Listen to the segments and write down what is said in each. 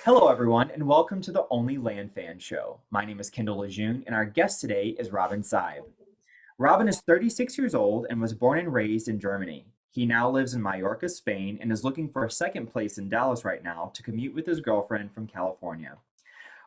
Hello, everyone, and welcome to the OnlyLandFans show. My name is Kendall Lejeune, and our guest today is Robin Seib. Robin is 36 years old and was born and raised in Germany. He now lives in Mallorca, Spain, and is looking for a second place in Dallas right now to commute with his girlfriend from California.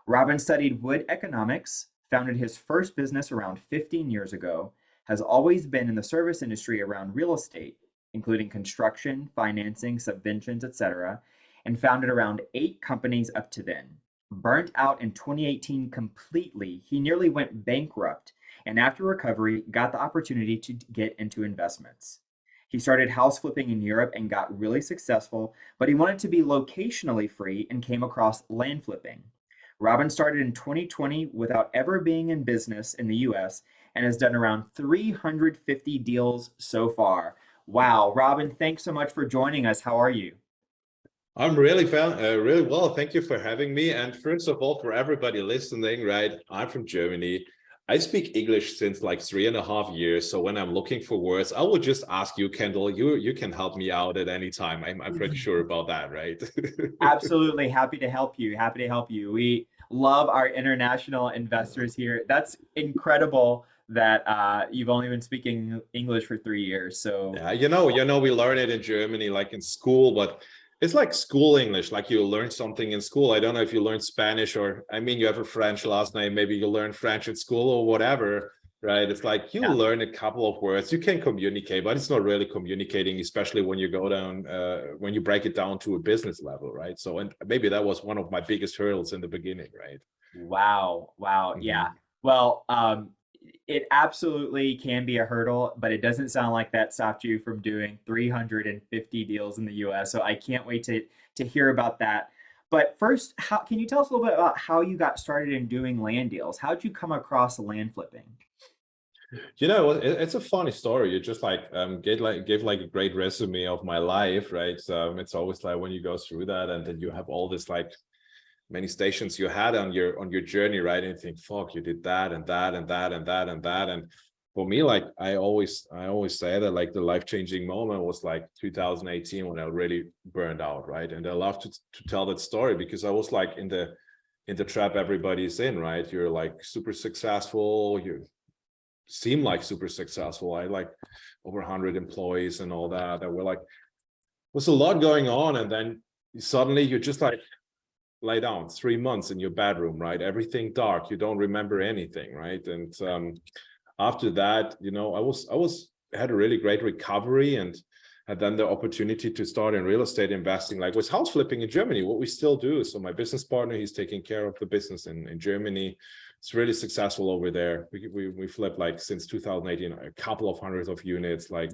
Robin studied wood economics, founded his first business around 15 years ago, has always been in the service industry around real estate, including construction, financing, subventions, etc., and founded around 8 companies up to then. Burnt out in 2018 completely, he nearly went bankrupt and after recovery got the opportunity to get into investments. He started house flipping in Europe and got really successful, but he wanted to be locationally free and came across land flipping. Robin started in 2020 without ever being in business in the US and has done around 350 deals so far. Wow, Robin, thanks so much for joining us. How are you? I'm really well. Thank you for having me. And first of all, for everybody listening, right? I'm from Germany. I speak English since like 3.5 years. So when I'm looking for words, I will just ask you, Kendall. You can help me out at any time. I'm pretty sure about that, right? Absolutely happy to help you. Happy to help you. We love our international investors here. That's incredible that you've only been speaking English for 3 years. So, Yeah, we learn it in Germany, like in school, but it's like school English, like you learn something in school. I don't know if you learn Spanish or, I mean, you have a French last name, maybe you learn French at school or whatever, right? It's like you yeah. learn a couple of words, you can communicate, but it's not really communicating, especially when you go down, when you break it down to a business level, right? So, and maybe that was one of my biggest hurdles in the beginning, right? Wow. Wow. Yeah. Mhm. Well, it absolutely can be a hurdle, but it doesn't sound like that stopped you from doing 350 deals in the US. So I can't wait to hear about that. But first, how can you tell us a little bit about how you got started in doing land deals? How'd you come across land flipping? It's a funny story. You just like give like a great resume of my life, right? So it's always like when you go through that, and then you have all this like many stations you had on your journey, right? And you think, fuck, you did that and that and that and that and that. And for me, like I always say that like the life-changing moment was like 2018 when I really burned out, right? And I love to tell that story because I was like in the trap everybody's in, right? You're like super successful, you seem like super successful. I like over 100 employees and all that. There were like was a lot going on, and then suddenly you just like lay down 3 months in your bedroom, right? Everything dark, you don't remember anything, right? And after that, I had a really great recovery and had then the opportunity to start in real estate investing, like with house flipping in Germany, what we still do. So my business partner, he's taking care of the business in Germany. It's really successful over there. We flipped like since 2018 a couple of hundreds of units, like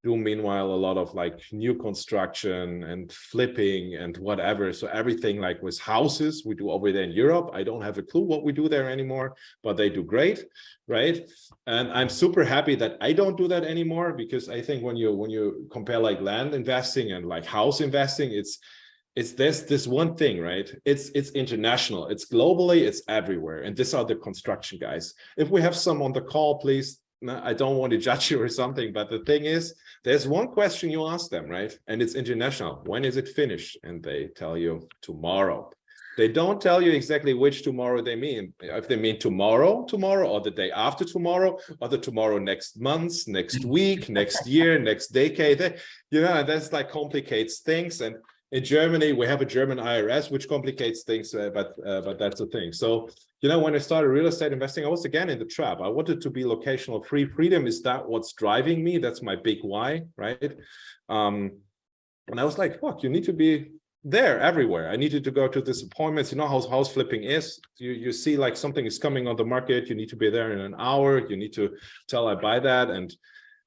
do meanwhile a lot of like new construction and flipping and whatever. So everything like with houses we do over there in Europe. I don't have a clue what we do there anymore, but they do great, right? And I'm super happy that I don't do that anymore, because I think when you compare like land investing and like house investing, it's this one thing, right? It's international, it's globally, it's everywhere. And these are the construction guys. If we have some on the call, please, I don't want to judge you or something, but the thing is, there's one question you ask them, right? And it's international. When is it finished? And they tell you tomorrow. They don't tell you exactly which tomorrow they mean. If they mean tomorrow, or the day after tomorrow, or the tomorrow next month, next week, next year, next decade, and that's like complicates things. And in Germany, we have a German IRS, which complicates things, but that's the thing. So, when I started real estate investing, I was again in the trap. I wanted to be locational free. Freedom, is that what's driving me? That's my big why, right? And I was like, fuck, you need to be there everywhere. I needed to go to these appointments. You know how house flipping is. You see like something is coming on the market. You need to be there in an hour. You need to tell I buy that. And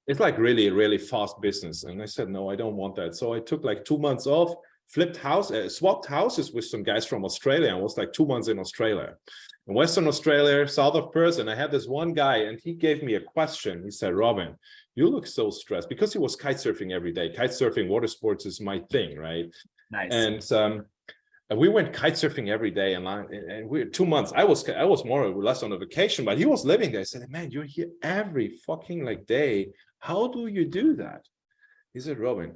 it's like really, really fast business. And I said, no, I don't want that. So I took like 2 months off, swapped houses with some guys from Australia. I was like 2 months in Australia. In Western Australia, south of Perth, and I had this one guy, and he gave me a question. He said, Robin, you look so stressed, because he was kite surfing every day. Kite surfing, water sports is my thing, right? Nice. And we went kite surfing every day, and we 2 months. I was more or less on a vacation, but he was living there. I said, man, you're here every fucking like day. How do you do that? He said, Robin,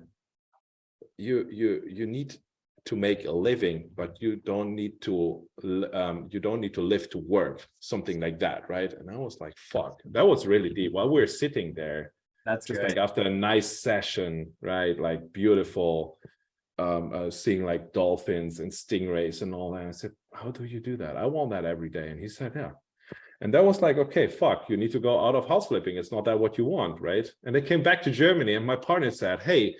you need to make a living, but you don't need to live to work, something like that, right? And I was like, fuck, that was really deep. While we were sitting there, That's just good. like after a nice session, right? Like beautiful, seeing like dolphins and stingrays and all that. I said, how do you do that? I want that every day. And he said, yeah. And that was like, okay, fuck, you need to go out of house flipping. It's not that what you want, right? And they came back to Germany and my partner said, hey,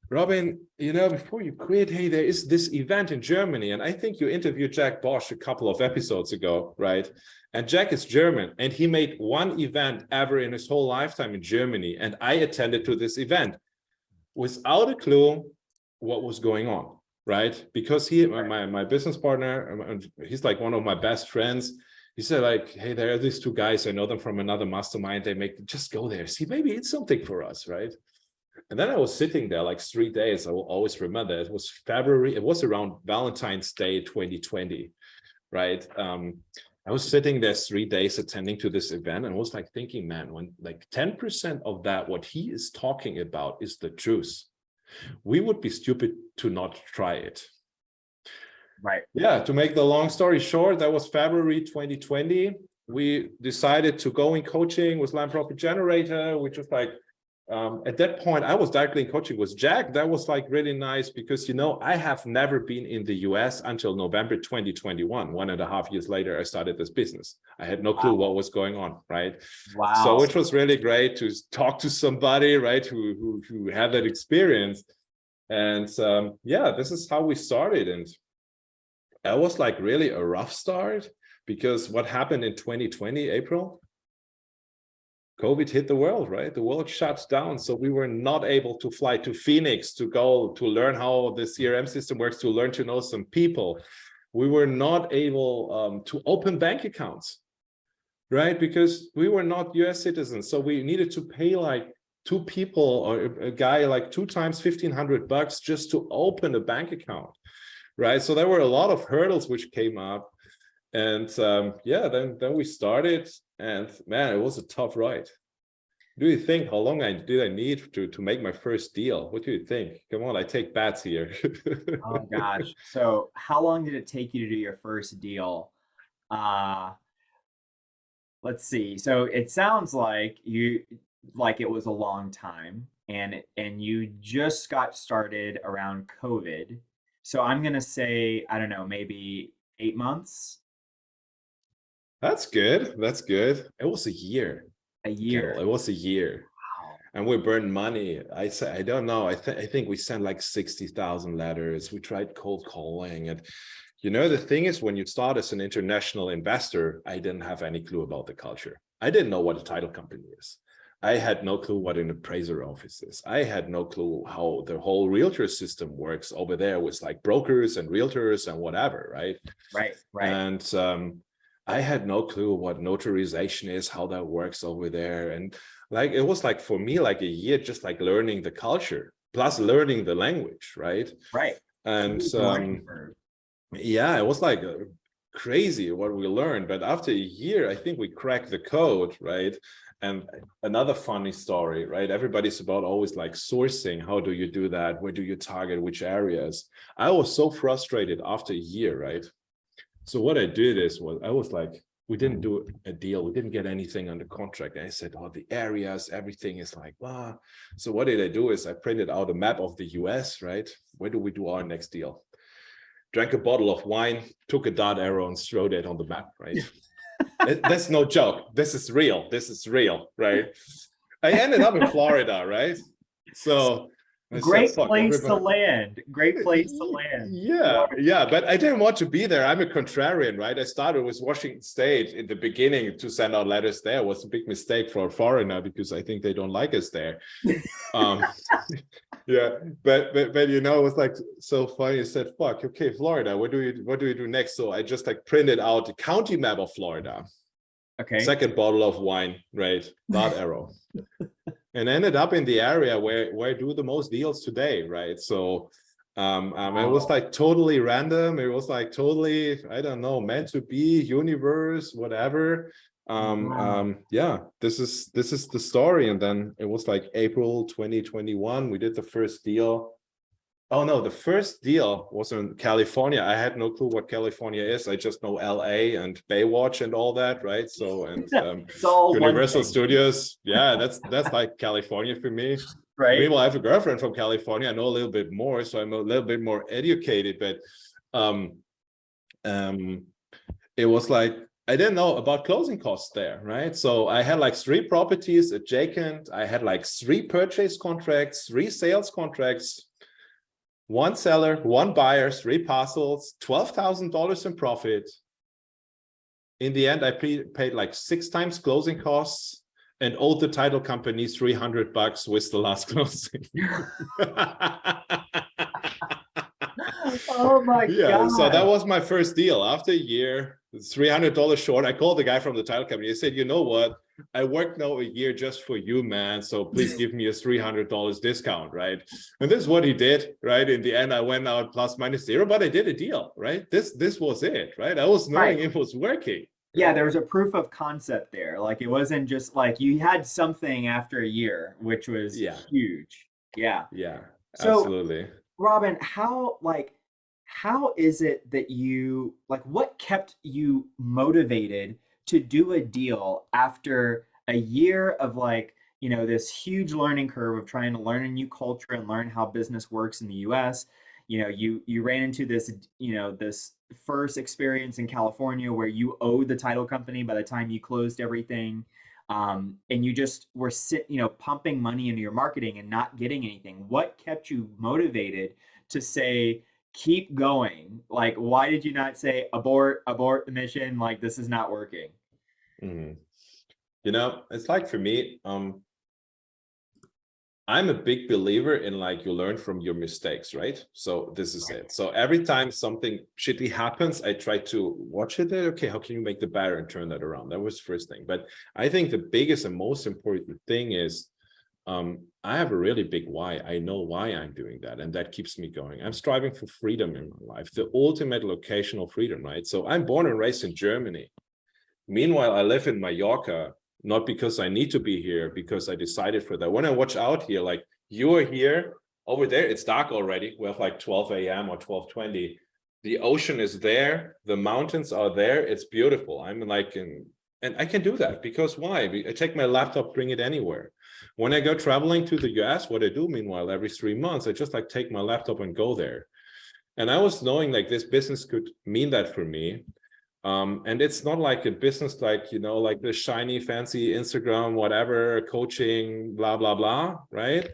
Robin, you know, before you quit, hey, there is this event in Germany. And I think you interviewed Jack Bosch a couple of episodes ago, right? And Jack is German and he made one event ever in his whole lifetime in Germany. And I attended to this event without a clue what was going on, right? Because my business partner, he's like one of my best friends. He said like, hey, there are these two guys. I know them from another mastermind. Just go there. See, maybe it's something for us, right? And then I was sitting there like 3 days. I will always remember it was February. It was around Valentine's Day 2020, right? I was sitting there 3 days attending to this event and was like thinking, man, when like 10% of that, what he is talking about is the truth, we would be stupid to not try it. Right. Yeah, to make the long story short, that was February 2020. We decided to go in coaching with Land Profit Generator, which was like, at that point, I was directly in coaching with Jack. That was like really nice because, you know, I have never been in the US until November 2021. 1.5 years later, I started this business. I had no clue what was going on, right? Wow. So it was really great to talk to somebody, right, who had that experience. And yeah, this is how we started. And that was like really a rough start because what happened in 2020, April? COVID hit the world, right? The world shut down. So we were not able to fly to Phoenix to go to learn how the CRM system works, to learn to know some people. We were not able to open bank accounts, right? Because we were not US citizens. So we needed to pay like 2 people or a guy like 2 times $1,500 just to open a bank account, right? So there were a lot of hurdles which came up. And yeah, then we started, and man, it was a tough ride. Do you think how long did I need to make my first deal? What do you think? Come on, I take bets here. Oh gosh. So how long did it take you to do your first deal? Let's see. So it sounds like it was a long time and you just got started around COVID. So I'm gonna say, I don't know, maybe 8 months. That's good. That's good. It was a year. A year. It was a year. Wow. And we burned money. I don't know. I think we sent like 60,000 letters. We tried cold calling. And you know, the thing is, when you start as an international investor, I didn't have any clue about the culture. I didn't know what a title company is. I had no clue what an appraiser office is. I had no clue how the whole realtor system works over there with like brokers and realtors and whatever, right? Right. And I had no clue what notarization is, how that works over there. And like, it was like, for me, like a year, just like learning the culture, plus learning the language, right? Right. And yeah, it was like crazy what we learned. But after a year, I think we cracked the code, right? And another funny story, right? Everybody's about always like sourcing. How do you do that? Where do you target which areas? I was so frustrated after a year, right? So what I did I was like, we didn't do a deal. We didn't get anything under contract. And I said, oh, the areas, everything is like, blah. So what did I do is I printed out a map of the US, right? Where do we do our next deal? Drank a bottle of wine, took a dart arrow and threw it on the map, right? That's no joke. This is real. This is real, right? I ended up in Florida, right? So great place to land. Great place to land. Yeah, but I didn't want to be there. I'm a contrarian, right? I started with Washington State in the beginning to send out letters there. It was a big mistake for a foreigner because I think they don't like us there. Yeah, but you know, it was like so funny. I said, fuck, okay, Florida, what do we do next? So I just like printed out the county map of Florida. Okay. Second bottle of wine, right? Dart arrow. And ended up in the area where I do the most deals today, right? So it was like totally random. It was like totally, I don't know, meant to be, universe, whatever. Yeah, this is the story. And then it was like April 2021, we did the first deal. Oh no, the first deal was in California. I had no clue what California is. I just know LA and Baywatch and all that, right? So, and It's all one Universal thing, Studios. Yeah, that's like California for me. right? Meanwhile, I have a girlfriend from California. I know a little bit more, so I'm a little bit more educated. But um, um, it was like I didn't know about closing costs there, right? So I had like 3 properties adjacent. I had like 3 purchase contracts, 3 sales contracts, 1 seller, 1 buyer, 3 parcels, $12,000 in profit. In the end, I paid like 6 times closing costs and owed the title company $300 with the last closing. Oh my Yeah, so that God. was my first deal. After a year, $300 short. I called the guy from the title company. I said, you know what? I worked now a year just for you, man. So please give me a $300 discount, right? And this is what he did, right? In the end, I went out plus minus 0, but I did a deal, right? This was it, right? I was knowing Right. it was working. Yeah, there was a proof of concept there. Like it wasn't just like you had something after a year, which was Yeah, huge. Yeah. yeah, So, absolutely. Robin, how is it that you like what kept you motivated to do a deal after a year of this huge learning curve of trying to learn a new culture and learn how business works in the US? You ran into this first experience in California where you owed the title company by the time you closed everything. And you just were pumping money into your marketing and not getting anything. What kept you motivated to say, keep going? Like, why did you not say abort the mission? Like, this is not working. Mhm. You know, it's like for me, I'm a big believer in like you learn from your mistakes, right? So this is it. So every time something shitty happens, I try to watch it. Okay, how can you make the better and turn that around? That was the first thing. But I think the biggest and most important thing is I have a really big why. I know why I'm doing that, and that keeps me going. I'm striving for freedom in my life, the ultimate locational freedom, right? So I'm born and raised in Germany. Meanwhile, I live in Mallorca, not because I need to be here, because I decided for that. When I watch out here, like you are here, over there, it's dark already. We have like 12 a.m. or 12:20. The ocean is there. The mountains are there. It's beautiful. I'm like and I can do that because why? I take my laptop, bring it anywhere. When I go traveling to the US, what I do meanwhile, every 3 months, I just like take my laptop and go there. And I was knowing like this business could mean that for me. And it's not like a business like, like the shiny, fancy Instagram, whatever, coaching, blah, blah, blah, right?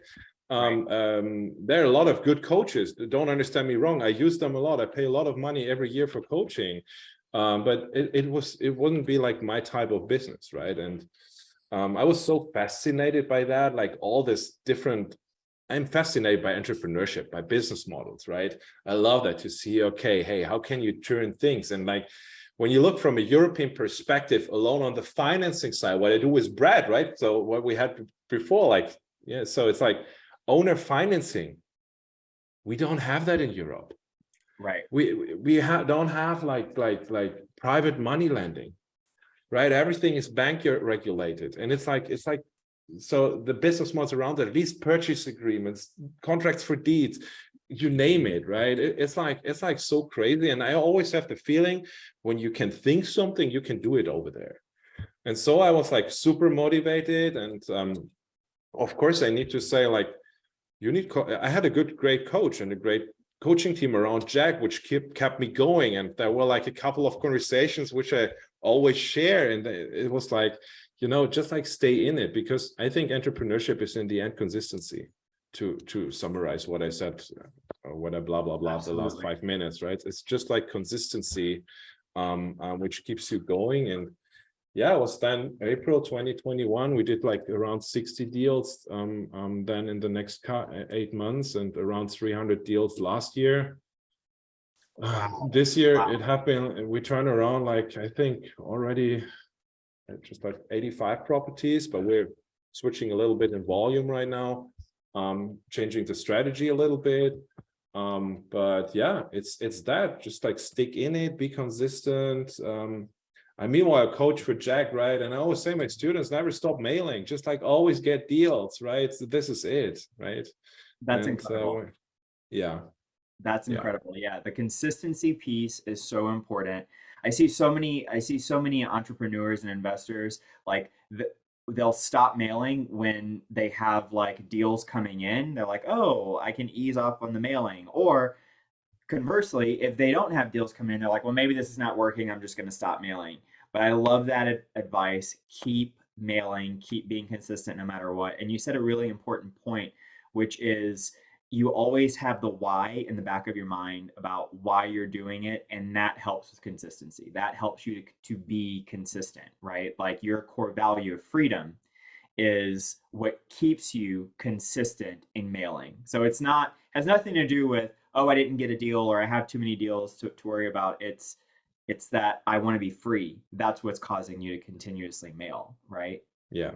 Right. There are a lot of good coaches. Don't understand me wrong. I use them a lot. I pay a lot of money every year for coaching. But it wouldn't be like my type of business, right? And I was so fascinated by that, like all this different. I'm fascinated by entrepreneurship, by business models, right? I love that to see, okay, hey, how can you turn things? And like, when you look from a European perspective, alone on the financing side, what I do is bread, right? So what we had before, like, yeah, so it's like owner financing. We don't have that in Europe. Right. Don't have like private money lending, right? Everything is bank regulated, and it's like so the business models around it, lease purchase agreements, contracts for deeds, you name it, right? It's like so crazy. And I always have the feeling when you can think something, you can do it over there. And so I was like super motivated. And of course, I need to say, like, I had a great coach and a great coaching team around Jack, which kept me going. And there were like a couple of conversations which I always share. And it was like, just like stay in it, because I think entrepreneurship is in the end consistency. To summarize what I said, or what I blah blah blah the last Absolutely. 5 minutes, right? It's just like consistency, which keeps you going. And yeah, it was then April 2021. We did like around 60 deals then in the next 8 months, and around 300 deals last year. Wow. This year Wow. it happened. We turned around like I think already just like 85 properties, but we're switching a little bit in volume right now, changing the strategy a little bit. But yeah, it's that, just like stick in it, be consistent. I meanwhile coach for Jack, right? And I always say my students never stop mailing, just like always get deals, right? So this is it, right? That's And incredible. Yeah. That's Yeah. incredible. Yeah, the consistency piece is so important. I see so many entrepreneurs and investors like they'll stop mailing when they have like deals coming in. They're like, "Oh, I can ease off on the mailing." Or conversely, if they don't have deals coming in, they're like, well, maybe this is not working. I'm just going to stop mailing. But I love that advice. Keep mailing, keep being consistent no matter what. And you said a really important point, which is you always have the why in the back of your mind about why you're doing it. And that helps with consistency. That helps you to be consistent, right? Like your core value of freedom is what keeps you consistent in mailing. So it's not has nothing to do with, oh, I didn't get a deal or I have too many deals to worry about. It's that I want to be free. That's what's causing you to continuously mail, right? Yeah.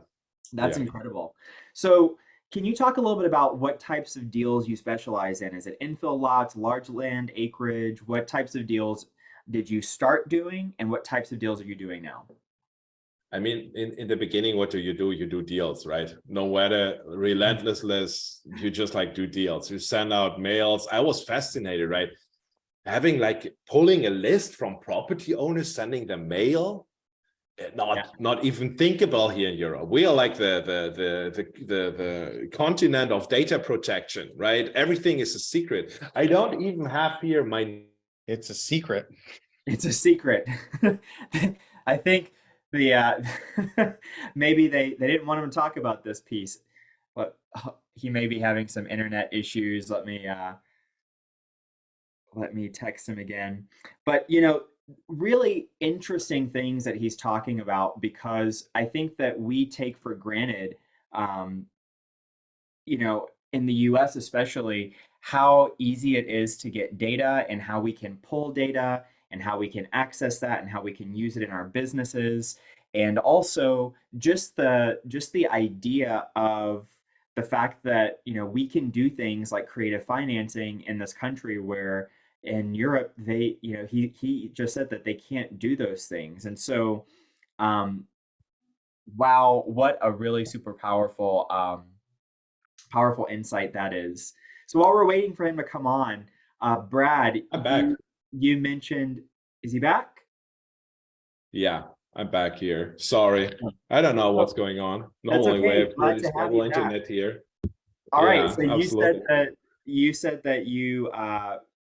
That's Yeah. incredible. So can you talk a little bit about what types of deals you specialize in? Is it infill lots, large land, acreage? What types of deals did you start doing and what types of deals are you doing now? I mean, in the beginning, what do? You do deals, right? No matter relentless, you just like do deals. You send out mails. I was fascinated, right? Having like pulling a list from property owners, sending them mail. Yeah. Not even thinkable here in Europe. We are like the continent of data protection, right? Everything is a secret. I don't even have here my. It's a secret. It's a secret. I think the maybe they didn't want him to talk about this piece, but he may be having some internet issues. Let me text him again. But really interesting things that he's talking about because I think that we take for granted um, in the US especially, how easy it is to get data and how we can pull data and how we can access that and how we can use it in our businesses. And also just the idea of the fact that, we can do things like creative financing in this country where in Europe they, he just said that they can't do those things. And so wow, what a really super powerful insight that is. So while we're waiting for him to come on, Brad, I'm back. you mentioned, is he back? Yeah, I'm back here. Sorry, I don't know what's Oh, going on. that's Normally we okay. have Glad really to have you stable back. internet here. All right. Yeah, So absolutely. you said that you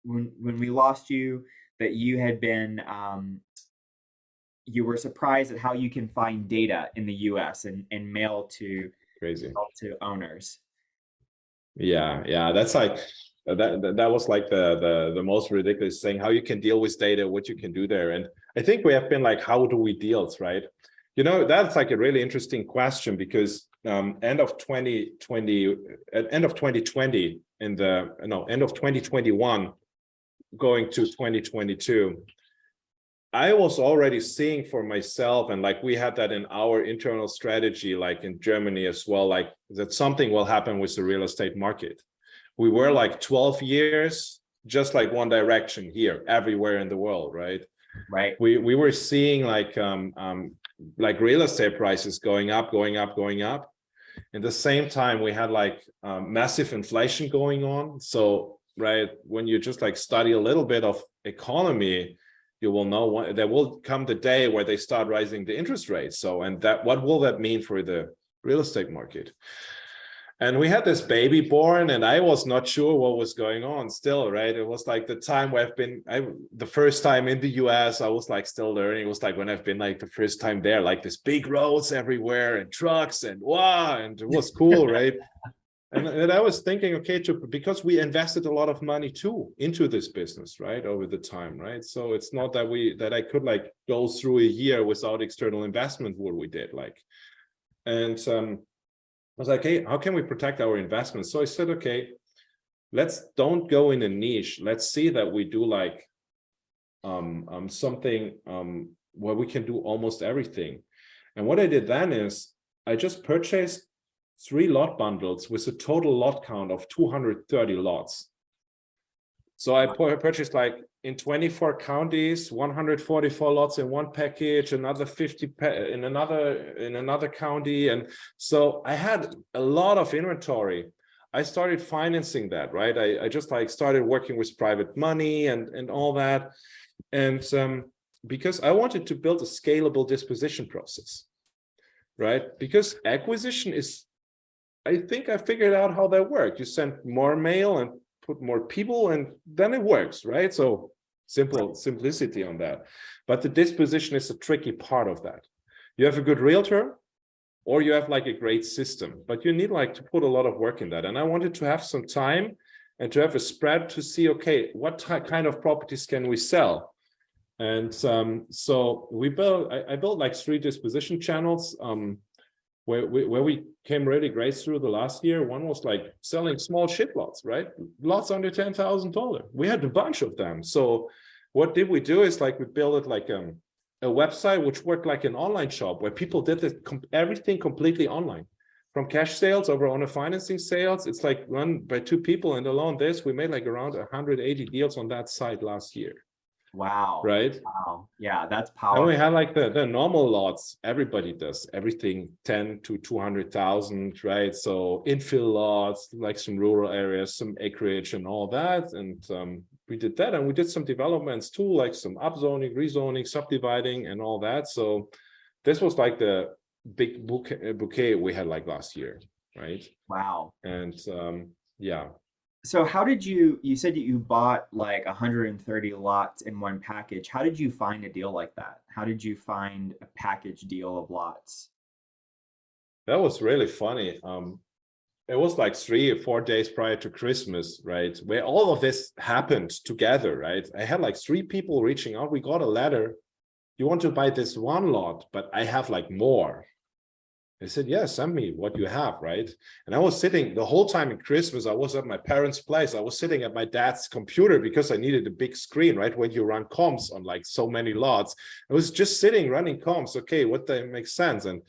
when we lost you that you had been you were surprised at how you can find data in the US and Crazy. mail to owners. Yeah, that's like that was like the most ridiculous thing, how you can deal with data, what you can do there. And I think we have been like, how do we deal, right? That's like a really interesting question because end of 2020 end of 2020 end of 2021 going to 2022, I was already seeing for myself, and like we had that in our internal strategy, like in Germany as well, like that something will happen with the real estate market. We were like 12 years, just like one direction here, everywhere in the world, right? Right. We were seeing like real estate prices going up, going up, going up. At the same time, we had like massive inflation going on. So, right, when you just like study a little bit of economy, you will know there will come the day where they start raising the interest rates. So, and that what will that mean for the real estate market? And we had this baby born, and I was not sure what was going on still, right? It was like the time where the first time in the US, I was like still learning. It was like when I've been like the first time there, like this big roads everywhere and trucks and wow, and it was cool, right? And I was thinking, okay, because we invested a lot of money too into this business, right, over the time, right? So it's not that I could like go through a year without external investment, what we did, like, and I was like, hey, how can we protect our investments? So I said, okay, let's don't go in a niche. Let's see that we do like something where we can do almost everything. And what I did then is I just purchased 3 lot bundles with a total lot count of 230 lots. So I purchased like in 24 counties, 144 lots in one package, another 50 in another county. And so I had a lot of inventory. I started financing that, right? I just like started working with private money and all that. And because I wanted to build a scalable disposition process, right? Because acquisition is, I think I figured out how that works. You send more mail and put more people and then it works, right? So simplicity on that. But the disposition is a tricky part of that. You have a good realtor, or you have like a great system, but you need like to put a lot of work in that. And I wanted to have some time and to have a spread to see, okay, what kind of properties can we sell? And so I built like 3 disposition channels where we came really great through the last year. One was like selling small ship lots, right? Lots under $10,000. We had a bunch of them. So what did we do is like we built it like a website which worked like an online shop where people did everything completely online, from cash sales over owner financing sales. It's like run by 2 people, and alone this we made like around 180 deals on that site last year. Wow. Right. Wow. Yeah, that's And powerful. we had like the normal lots. Everybody does everything 10 to 200,000, right? So infill lots, like some rural areas, some acreage and all that. And we did that, and we did some developments too, like some upzoning, rezoning, subdividing and all that. So this was like the big bouquet we had like last year, right? Wow. And yeah. So how did you said that you bought like 130 lots in one package. How did you find a deal like that? How did you find a package deal of lots? That was really funny. It was like 3 or 4 days prior to Christmas, right? Where all of this happened together, right? I had like 3 people reaching out. We got a letter. You want to buy this one lot, but I have like more. I said, yeah, send me what you have, right? And I was sitting the whole time in Christmas. I was at my parents' place. I was sitting at my dad's computer because I needed a big screen, right? When you run comps on like so many lots, I was just sitting running comps. Okay, what that makes sense. And,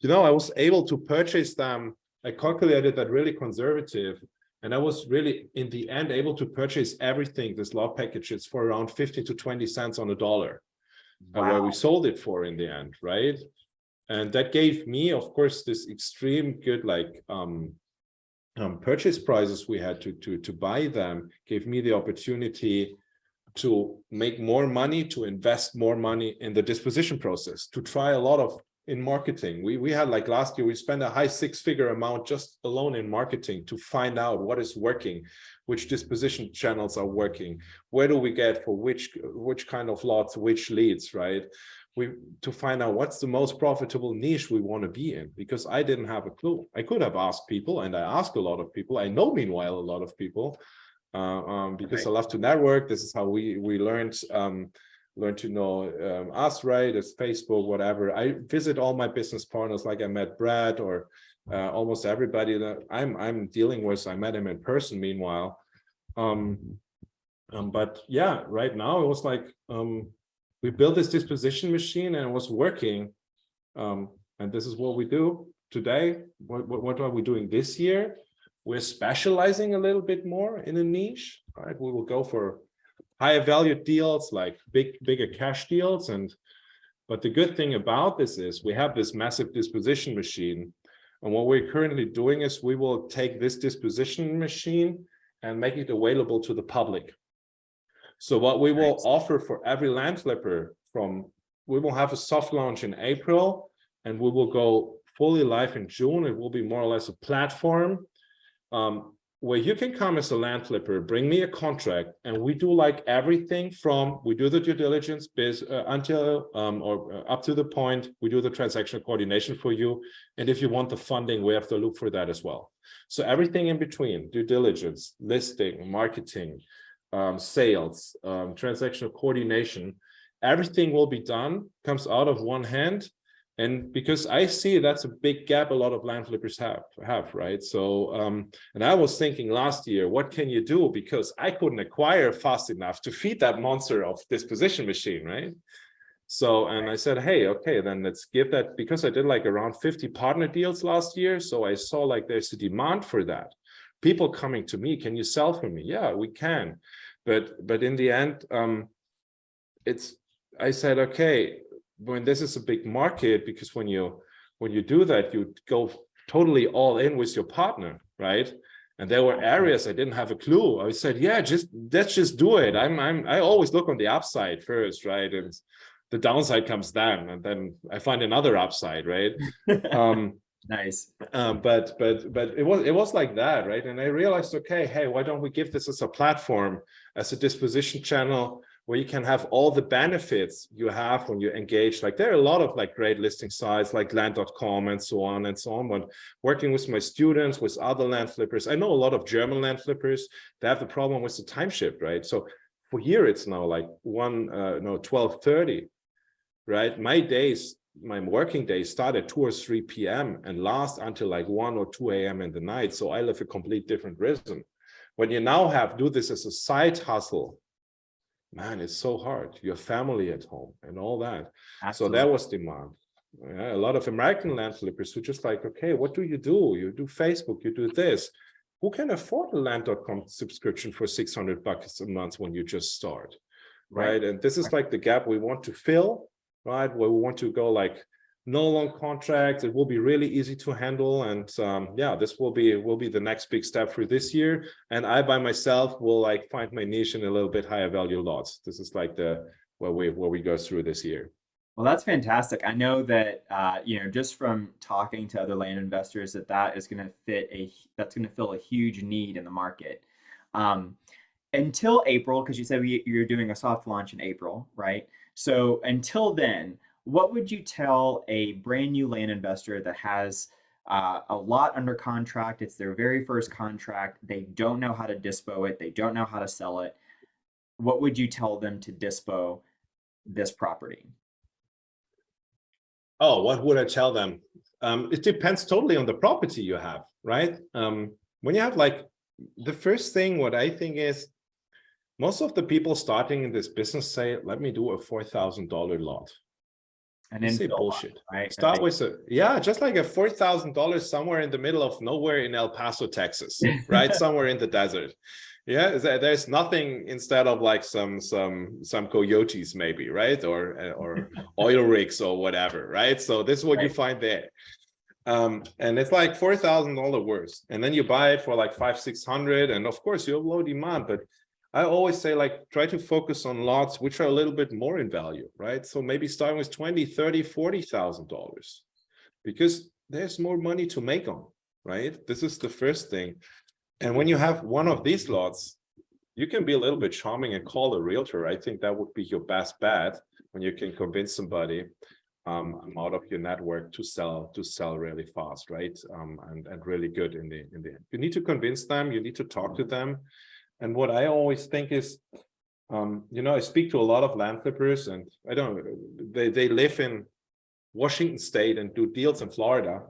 you know, I was able to purchase them. I calculated that really conservative. And I was really, in the end, able to purchase everything, this lot packages, for around 50 to 20 cents on a dollar, where we Wow. sold it for in the end, right? And that gave me, of course, this extreme good like purchase prices we had to buy them, gave me the opportunity to make more money, to invest more money in the disposition process, to try a lot of in marketing. We had like last year, we spent a high 6-figure amount just alone in marketing to find out what is working, which disposition channels are working, where do we get for which kind of lots, which leads, right? To find out what's the most profitable niche we want to be in, because I didn't have a clue. I could have asked people, and I ask a lot of people. I know, meanwhile, a lot of people because I love to network. This is how we learned to know us, right? It's Facebook, whatever. I visit all my business partners, like I met Brad or almost everybody that I'm dealing with. I met him in person, meanwhile. But yeah, right now it was like we built this disposition machine and it was working. And this is what we do today. What are we doing this year? We're specializing a little bit more in a niche, right? We will go for higher value deals, like bigger cash deals. But the good thing about this is we have this massive disposition machine. And what we're currently doing is we will take this disposition machine and make it available to the public. So what we will offer for every land flipper we will have a soft launch in April, and we will go fully live in June. It will be more or less a platform where you can come as a land flipper, bring me a contract, and we do like everything from, we do the due diligence until or up to the point, we do the transaction coordination for you. And if you want the funding, we have to look for that as well. So everything in between, due diligence, listing, marketing, sales, transactional coordination, everything will be done, comes out of one hand. And because I see that's a big gap a lot of land flippers have, right? So, and I was thinking last year, what can you do? Because I couldn't acquire fast enough to feed that monster of disposition machine, right? So, and I said, hey, okay, then let's give that, because I did like around 50 partner deals last year. So I saw like there's a demand for that. People coming to me, can you sell for me? Yeah, we can. But in the end, I said, okay, when this is a big market, because when you do that, you go totally all in with your partner, right? And there were areas I didn't have a clue. I said, yeah, let's just do it. I always look on the upside first, right? And the downside comes then, and then I find another upside, right? Nice. But it was like that, right? And I realized, okay, hey, why don't we give this as a platform, as a disposition channel, where you can have all the benefits you have when you engage. Like there are a lot of like great listing sites like land.com and so on and so on. But working with my students, with other land flippers, I know a lot of German land flippers, they have the problem with the time shift, right? So for here, it's now like 12:30, right? My working days start at 2 or 3 p.m. and last until like 1 or 2 a.m. in the night. So I live a complete different rhythm. When you now do this as a side hustle, man, it's so hard. Your family at home and all that. Absolutely. So that was demand. Yeah, a lot of American land flippers who just like, okay, what do? You do Facebook, you do this. Who can afford a land.com subscription for $600 a month when you just start, right? And this is like the gap we want to fill, right? Where we want to go like no long contracts. It will be really easy to handle. And yeah, this will be the next big step for this year. And I by myself will like find my niche in a little bit higher value lots. This is like where we go through this year. Well, that's fantastic. I know that just from talking to other land investors, that is going to that's going to fill a huge need in the market. Until April, because you said you're doing a soft launch in April, right? So until then, what would you tell a brand new land investor that has a lot under contract? It's their very first contract. They don't know how to dispo it. They don't know how to sell it. What would you tell them to dispo this property? Oh, what would I tell them? It depends totally on the property you have, right? When you have like the first thing, what I think is most of the people starting in this business say, let me do a $4,000 lot. And then say bullshit, right? Start with just like a $4,000 somewhere in the middle of nowhere in El Paso, Texas, right? Somewhere in the desert. Yeah, there's nothing instead of like some coyotes maybe, right? Or oil rigs or whatever, right? So this is what you find there. And it's like $4,000 worth. And then you buy it for like $500-600, and of course you have low demand, but I always say like try to focus on lots which are a little bit more in value, right? So maybe starting with $20,000, $30,000, $40,000, because there's more money to make on, right? This is the first thing. And when you have one of these lots, you can be a little bit charming and call a realtor. I think that would be your best bet when you can convince somebody out of your network to sell really fast, right? And really good in the you need to convince them, you need to talk to them. And what I always think is, I speak to a lot of land flippers, and they live in Washington State and do deals in Florida.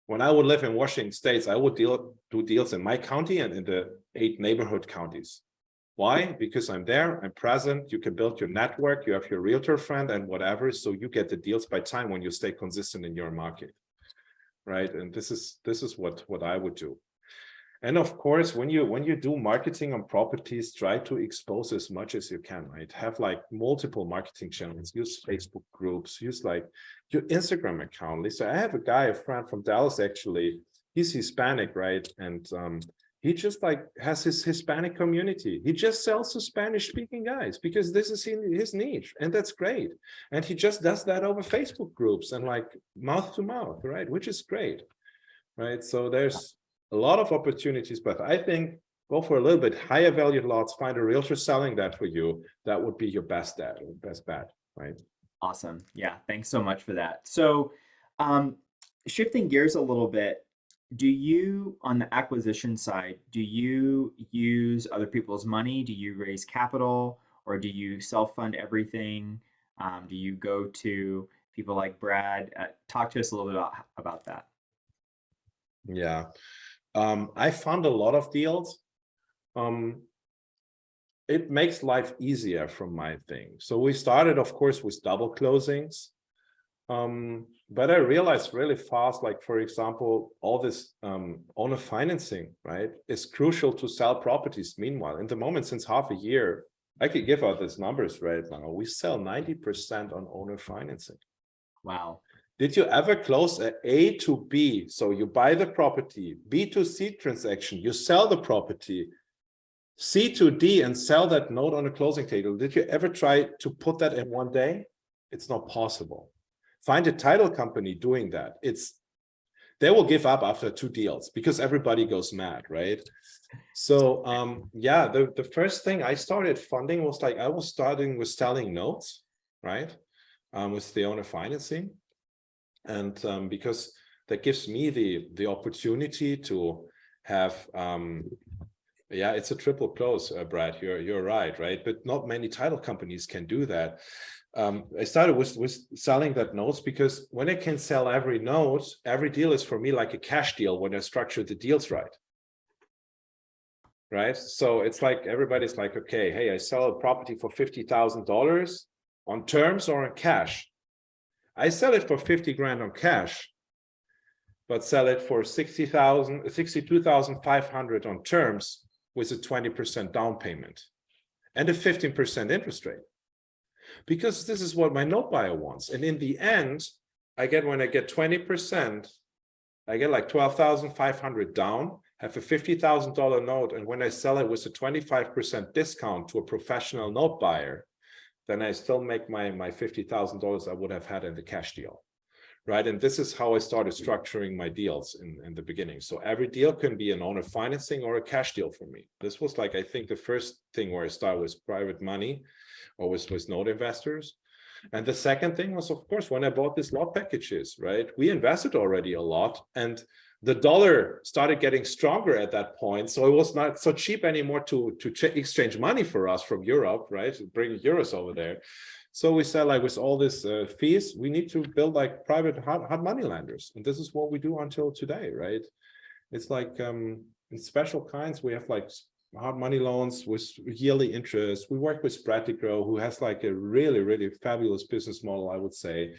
When I would live in Washington State, I would do deals in my county and in the 8 neighborhood counties. Why? Because I'm there, I'm present, you can build your network, you have your realtor friend and whatever, so you get the deals by time when you stay consistent in your market, right? And this is what I would do. And of course, when you do marketing on properties, try to expose as much as you can, right? Have like multiple marketing channels, use Facebook groups, use like your Instagram account. Lisa, I have a friend from Dallas, actually, he's Hispanic, right? And he just like has his Hispanic community. He just sells to Spanish speaking guys because this is his niche, and that's great. And he just does that over Facebook groups and like mouth to mouth, right? Which is great, right? So there's a lot of opportunities, but I think go for a little bit higher value lots, find a realtor selling that for you. That would be your best bet, right? Awesome. Yeah, thanks so much for that. So shifting gears a little bit, do you, on the acquisition side, do you use other people's money? Do you raise capital, or do you self-fund everything? Do you go to people like Brad? Talk to us a little bit about that. Yeah. I fund a lot of deals. It makes life easier from my thing. So we started, of course, with double closings. But I realized really fast, like, for example, all this owner financing, right, is crucial to sell properties. Meanwhile, in the moment, since half a year, I could give out these numbers right now. We sell 90% on owner financing. Wow. Did you ever close A to B? So you buy the property, B to C transaction, you sell the property, C to D and sell that note on a closing table. Did you ever try to put that in one day? It's not possible. Find a title company doing that. They will give up after 2 deals because everybody goes mad, right? So yeah, the first thing I started funding was like, I was starting with selling notes, right? With the owner financing. And because that gives me the opportunity to have yeah, it's a triple close, Brad, you're right? But not many title companies can do that. I started with selling that notes because when I can sell every note, every deal is for me like a cash deal when I structure the deals right? So it's like everybody's like, okay, hey, I sell a property for $50,000 on terms or on cash. I sell it for 50 grand on cash, but sell it for 62,500 on terms with a 20% down payment and a 15% interest rate. Because this is what my note buyer wants. And in the end, when I get 20%, I get like 12,500 down, have a $50,000 note. And when I sell it with a 25% discount to a professional note buyer, then I still make my $50,000 I would have had in the cash deal, right? And this is how I started structuring my deals in the beginning. So every deal can be an owner financing or a cash deal for me. This was like, I think the first thing where I started was private money or with note investors. And the second thing was, of course, when I bought these lot packages, right? We invested already a lot and the dollar started getting stronger at that point. So it was not so cheap anymore to exchange money for us from Europe, right? Bring euros over there. So we said, like, with all these fees, we need to build like private hard money lenders. And this is what we do until today, right? It's like in special kinds, we have like hard money loans with yearly interest. We work with Bratigrove, who has like a really, really fabulous business model, I would say.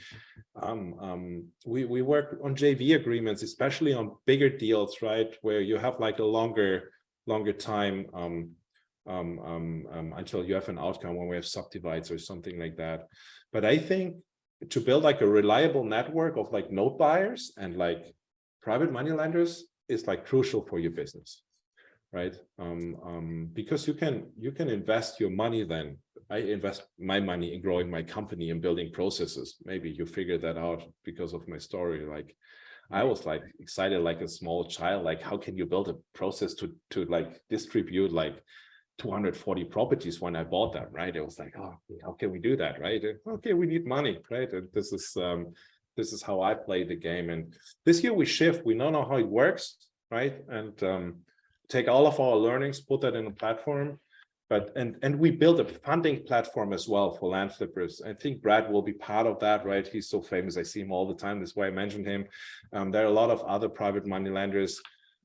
We work on JV agreements, especially on bigger deals, right? Where you have like a longer time until you have an outcome when we have subdivides or something like that. But I think to build like a reliable network of like note buyers and like private money lenders is like crucial for your business, right? Because you can invest your money. Then I invest my money in growing my company and building processes. Maybe you figured that out because of my story. Like I was like excited like a small child, like how can you build a process to like distribute like 240 properties when I bought them, right? It was like, oh, how can we do that, right? Okay, we need money, right? And this is how I play the game. And this year we shift. We don't know how it works, right? And take all of our learnings, put that in a platform, and we build a funding platform as well for land flippers. I think Brad will be part of that, right? He's so famous. I see him all the time. That's why I mentioned him. There are a lot of other private money lenders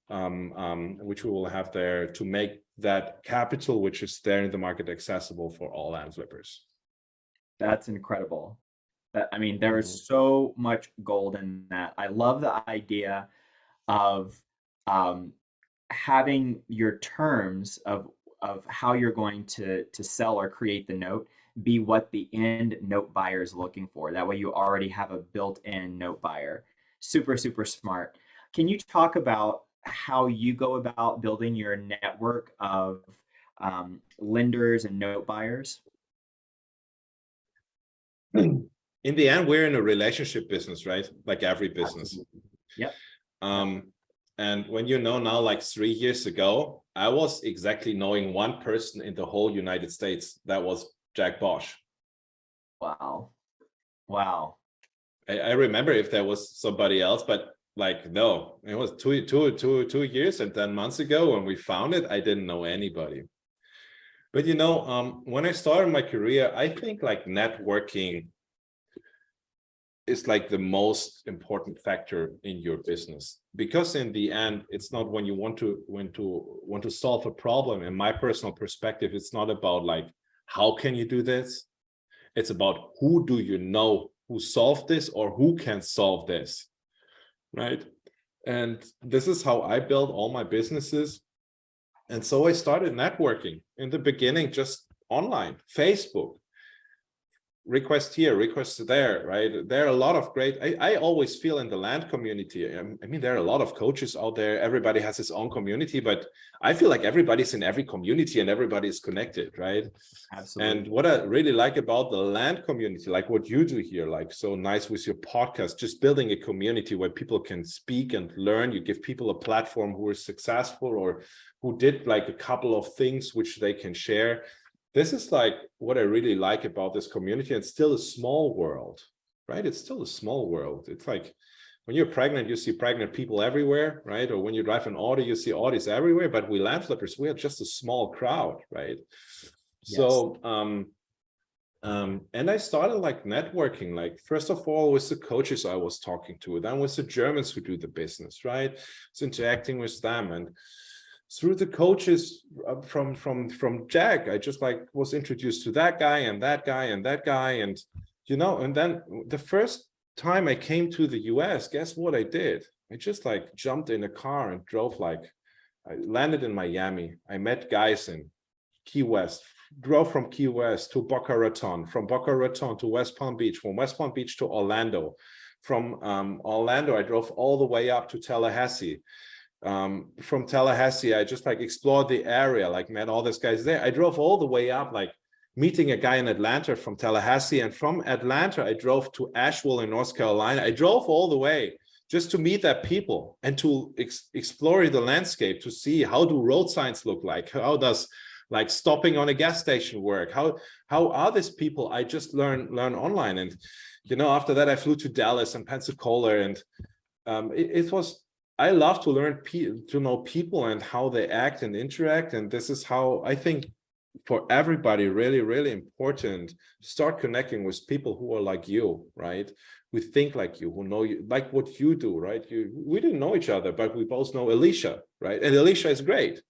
which we will have there to make that capital, which is there in the market, accessible for all land flippers. That's incredible. I mean, there is so much gold in that. I love the idea of having your terms of how you're going to sell or create the note be what the end note buyer is looking for. That way you already have a built-in note buyer. Super, super smart. Can you talk about how you go about building your network of lenders and note buyers? In the end, we're in a relationship business, right? Like every business. Yep. And when now, like 3 years ago, I was exactly knowing one person in the whole United States. That was Jack Bosch. Wow. Wow. I remember if there was somebody else, but like, no, it was 2 years and 10 months ago when we found it, I didn't know anybody. But when I started my career, I think like networking is like the most important factor in your business, because in the end, it's not when you want to solve a problem. In my personal perspective, it's not about like, how can you do this? It's about who do you know who solved this or who can solve this, right? And this is how I build all my businesses. And so I started networking in the beginning, just online, Facebook, request here, request there, right? There are a lot of great, I always feel in the land community, I mean, there are a lot of coaches out there. Everybody has his own community, but I feel like everybody's in every community and everybody is connected, right? Absolutely. And what I really like about the land community, like what you do here, like so nice with your podcast, just building a community where people can speak and learn. You give people a platform who are successful or who did like a couple of things which they can share. This is like what I really like about this community. It's still a small world, right? It's still a small world. It's like when you're pregnant, you see pregnant people everywhere, right? Or when you drive an Audi, you see Audis everywhere. But we land flippers, we are just a small crowd, right? Yes. So, and I started like networking, like first of all with the coaches I was talking to, then with the Germans who do the business, right? So interacting with them, and through the coaches from Jack, I just like was introduced to that guy and that guy and that guy, and you know, and then the first time I came to the US, guess what I did? I just like jumped in a car and drove, like I landed in Miami. I met guys in Key West, drove from Key West to Boca Raton, from Boca Raton to West Palm Beach, from West Palm Beach to Orlando. From Orlando, I drove all the way up to Tallahassee. From Tallahassee, I just like explored the area, like met all these guys there. I drove all the way up, like meeting a guy in Atlanta from Tallahassee. And from Atlanta, I drove to Asheville in North Carolina. I drove all the way just to meet that people and to explore the landscape, to see how do road signs look like, how does like stopping on a gas station work, how are these people. I just learn online. And you know, after that I flew to Dallas and Pensacola, and it was, I love to learn to know people and how they act and interact. And this is how I think for everybody really, really important, start connecting with people who are like you, right? Who think like you, who know you, like what you do, right? We didn't know each other, but we both know Alicia, right? And Alicia is great,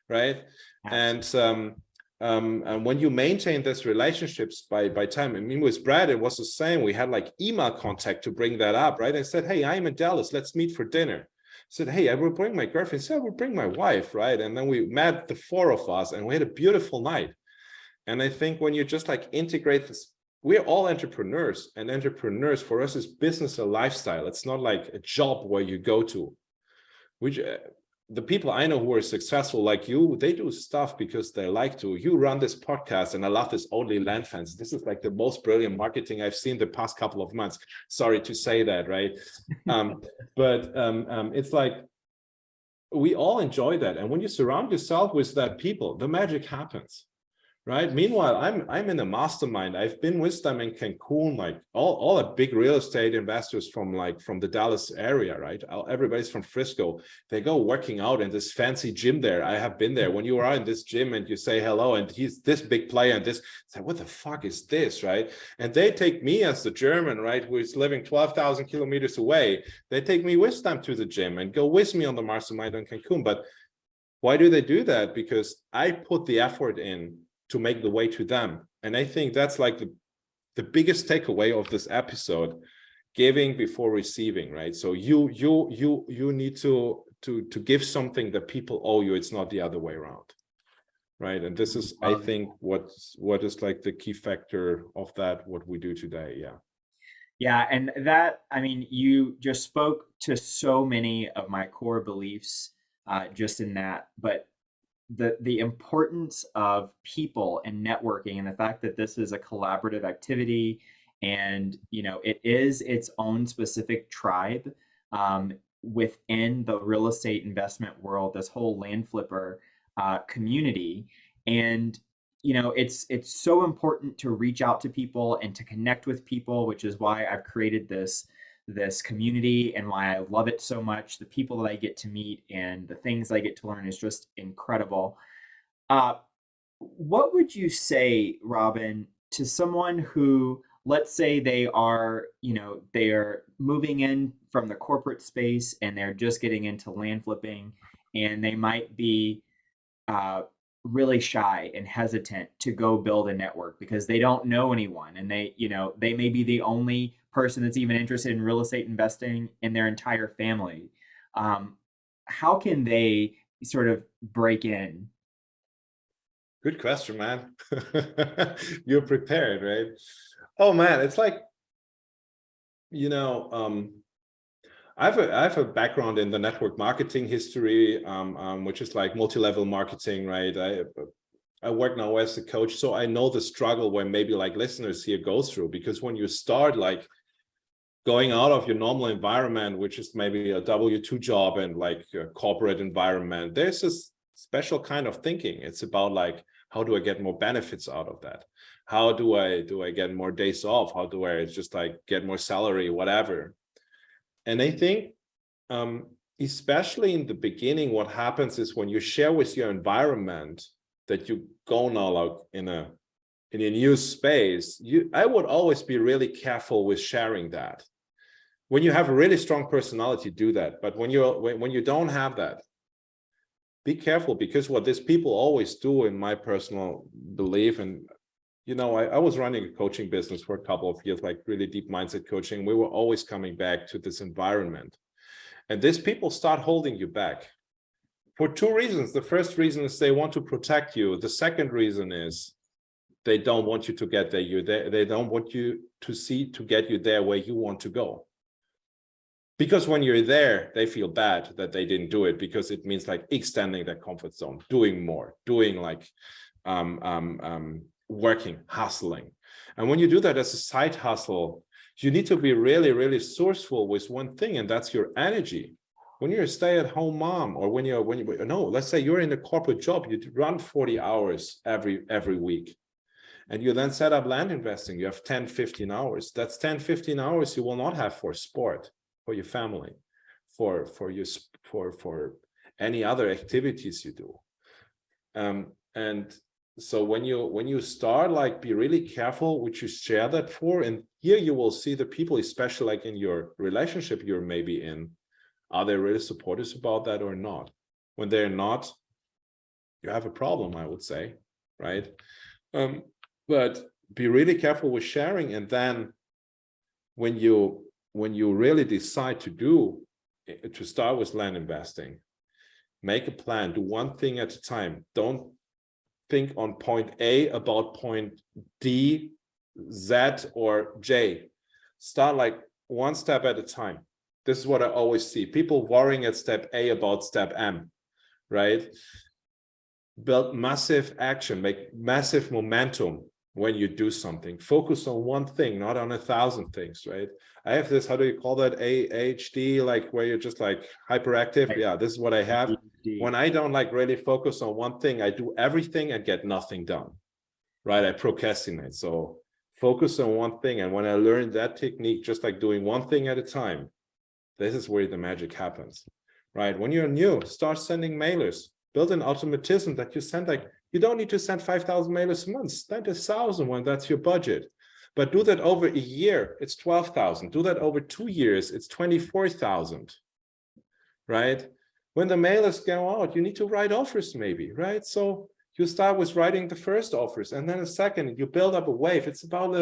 right? Absolutely. And when you maintain these relationships by time, I mean, with Brad, it was the same. We had like email contact to bring that up, right? I said, hey, I'm in Dallas, let's meet for dinner. I said, hey, I will bring my girlfriend. I said, I will bring my wife, right? And then we met, the four of us, and we had a beautiful night. And I think when you just like integrate this, we're all entrepreneurs, and entrepreneurs for us is business, a lifestyle. It's not like a job where you go to, which the people I know who are successful like you, they do stuff because they like to. You run this podcast, and I love this OnlyLandFans. This is like the most brilliant marketing I've seen the past couple of months. Sorry to say that, right? But it's like we all enjoy that. And when you surround yourself with that people, the magic happens. Right. Meanwhile, I'm in a mastermind. I've been with them in Cancun, like all the big real estate investors from the Dallas area, right? Everybody's from Frisco. They go working out in this fancy gym there. I have been there. When you are in this gym and you say hello, and he's this big player, and this, say, what the fuck is this, right? And they take me as the German, right, who is living 12,000 kilometers away. They take me with them to the gym and go with me on the mastermind in Cancun. But why do they do that? Because I put the effort in to make the way to them. And I think that's like the biggest takeaway of this episode, giving before receiving, right? So you need to give something that people owe you. It's not the other way around, right? And this is, I think, what is like the key factor of that, what we do today. Yeah. Yeah, and that, I mean, you just spoke to so many of my core beliefs just in that, but the importance of people and networking, and the fact that this is a collaborative activity, and you know, it is its own specific tribe within the real estate investment world, this whole land flipper community. And you know, it's so important to reach out to people and to connect with people, which is why I've created this community and why I love it so much. The people that I get to meet and the things I get to learn is just incredible. Uh, what would you say, Robin, to someone who, let's say they are, you know, they are moving in from the corporate space and they're just getting into land flipping, and they might be uh, really shy and hesitant to go build a network because they don't know anyone, and they, you know, they may be the only person that's even interested in real estate investing in their entire family. Um, how can they sort of break in? Good question, man. You're prepared, right? Oh man, it's like, you know, I have a background in the network marketing history, which is like multi-level marketing, right? I work now as a coach, so I know the struggle where maybe like listeners here go through, because when you start like going out of your normal environment, which is maybe a W-2 job and like a corporate environment, there's this special kind of thinking. It's about like, how do I get more benefits out of that? How do I get more days off? How do I just like get more salary, whatever? And I think, especially in the beginning, what happens is when you share with your environment that you go now like in a new space, I would always be really careful with sharing that. When you have a really strong personality, do that. But when you don't have that, be careful, because what these people always do, in my personal belief, and you know, I was running a coaching business for a couple of years, like really deep mindset coaching. We were always coming back to this environment. And these people start holding you back for two reasons. The first reason is they want to protect you. The second reason is they don't want you to get there. They don't want you to get you there where you want to go. Because when you're there, they feel bad that they didn't do it, because it means like extending their comfort zone, doing more, doing like working, hustling. And when you do that as a side hustle, you need to be really, really sourceful with one thing, and that's your energy. When you're a stay-at-home mom, or let's say you're in a corporate job, you run 40 hours every week, and you then set up land investing, you have 10, 15 hours. That's 10, 15 hours you will not have for sport, for your family, for any other activities you do. And so when you start, like, be really careful which you share that for. And here you will see the people, especially like in your relationship you're maybe in, are they really supportive about that or not? When they're not, you have a problem, I would say, right? But be really careful with sharing. And then when you really decide to start with land investing, make a plan, do one thing at a time. Don't think on point A about point D, Z, or J. Start like one step at a time. This is what I always see. People worrying at step A about step M, right? Build massive action, make massive momentum when you do something. Focus on one thing, not on 1,000 things, right? I have this, how do you call that, ADHD, like where you're just like hyperactive. Right. Yeah, this is what I have. ADHD. When I don't like really focus on one thing, I do everything and get nothing done, right? I procrastinate. So focus on one thing. And when I learned that technique, just like doing one thing at a time, this is where the magic happens, right? When you're new, start sending mailers. Build an automatism that you send, like, you don't need to send 5,000 mailers a month. Send 1,000 when that's your budget. But do that over a year, it's 12,000. Do that over 2 years, it's 24,000, right? When the mailers go out, you need to write offers maybe, right? So you start with writing the first offers, and then a second, you build up a wave. It's about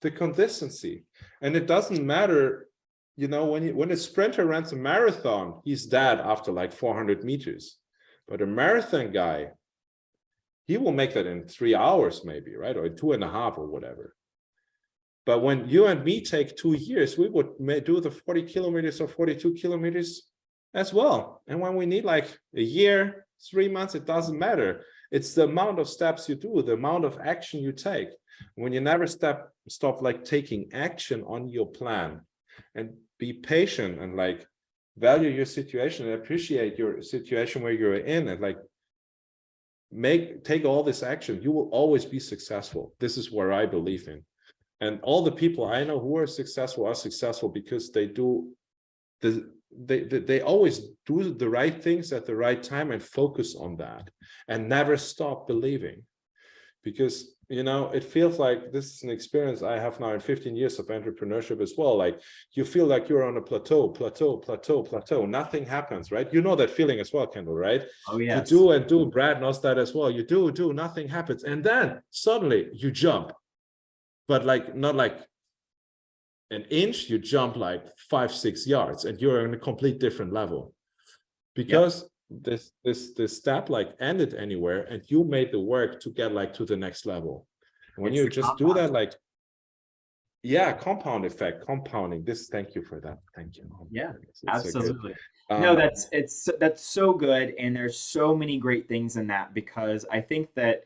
the consistency. And it doesn't matter, you know, when a sprinter runs a marathon, he's dead after like 400 meters. But a marathon guy, he will make that in 3 hours maybe, right? Or 2.5 or whatever. But when you and me take 2 years, we would do the 40 kilometers or 42 kilometers as well. And when we need like a year, 3 months, it doesn't matter. It's the amount of steps you do, the amount of action you take. When you never stop like taking action on your plan, and be patient and like value your situation and appreciate your situation where you're in, and like take all this action, you will always be successful. This is where I believe in. And all the people I know who are successful because they do they always do the right things at the right time and focus on that and never stop believing. Because, you know, it feels like this is an experience I have now in 15 years of entrepreneurship as well. Like you feel like you're on a plateau. Nothing happens, right? You know that feeling as well, Kendall, right? Oh, yes. You do. Brad knows that as well. You do, nothing happens. And then suddenly you jump, but like not like an inch, you jump like 5-6 yards, and you're in a complete different level. Because this step like ended anywhere, and you made the work to get like to the next level. When It's you the just do compound. that, like, yeah, compound effect, compounding. Thank you for that. Thank you. Yeah, It's so good. absolutely. No, Um, that's so good, and there's so many great things in that because I think that,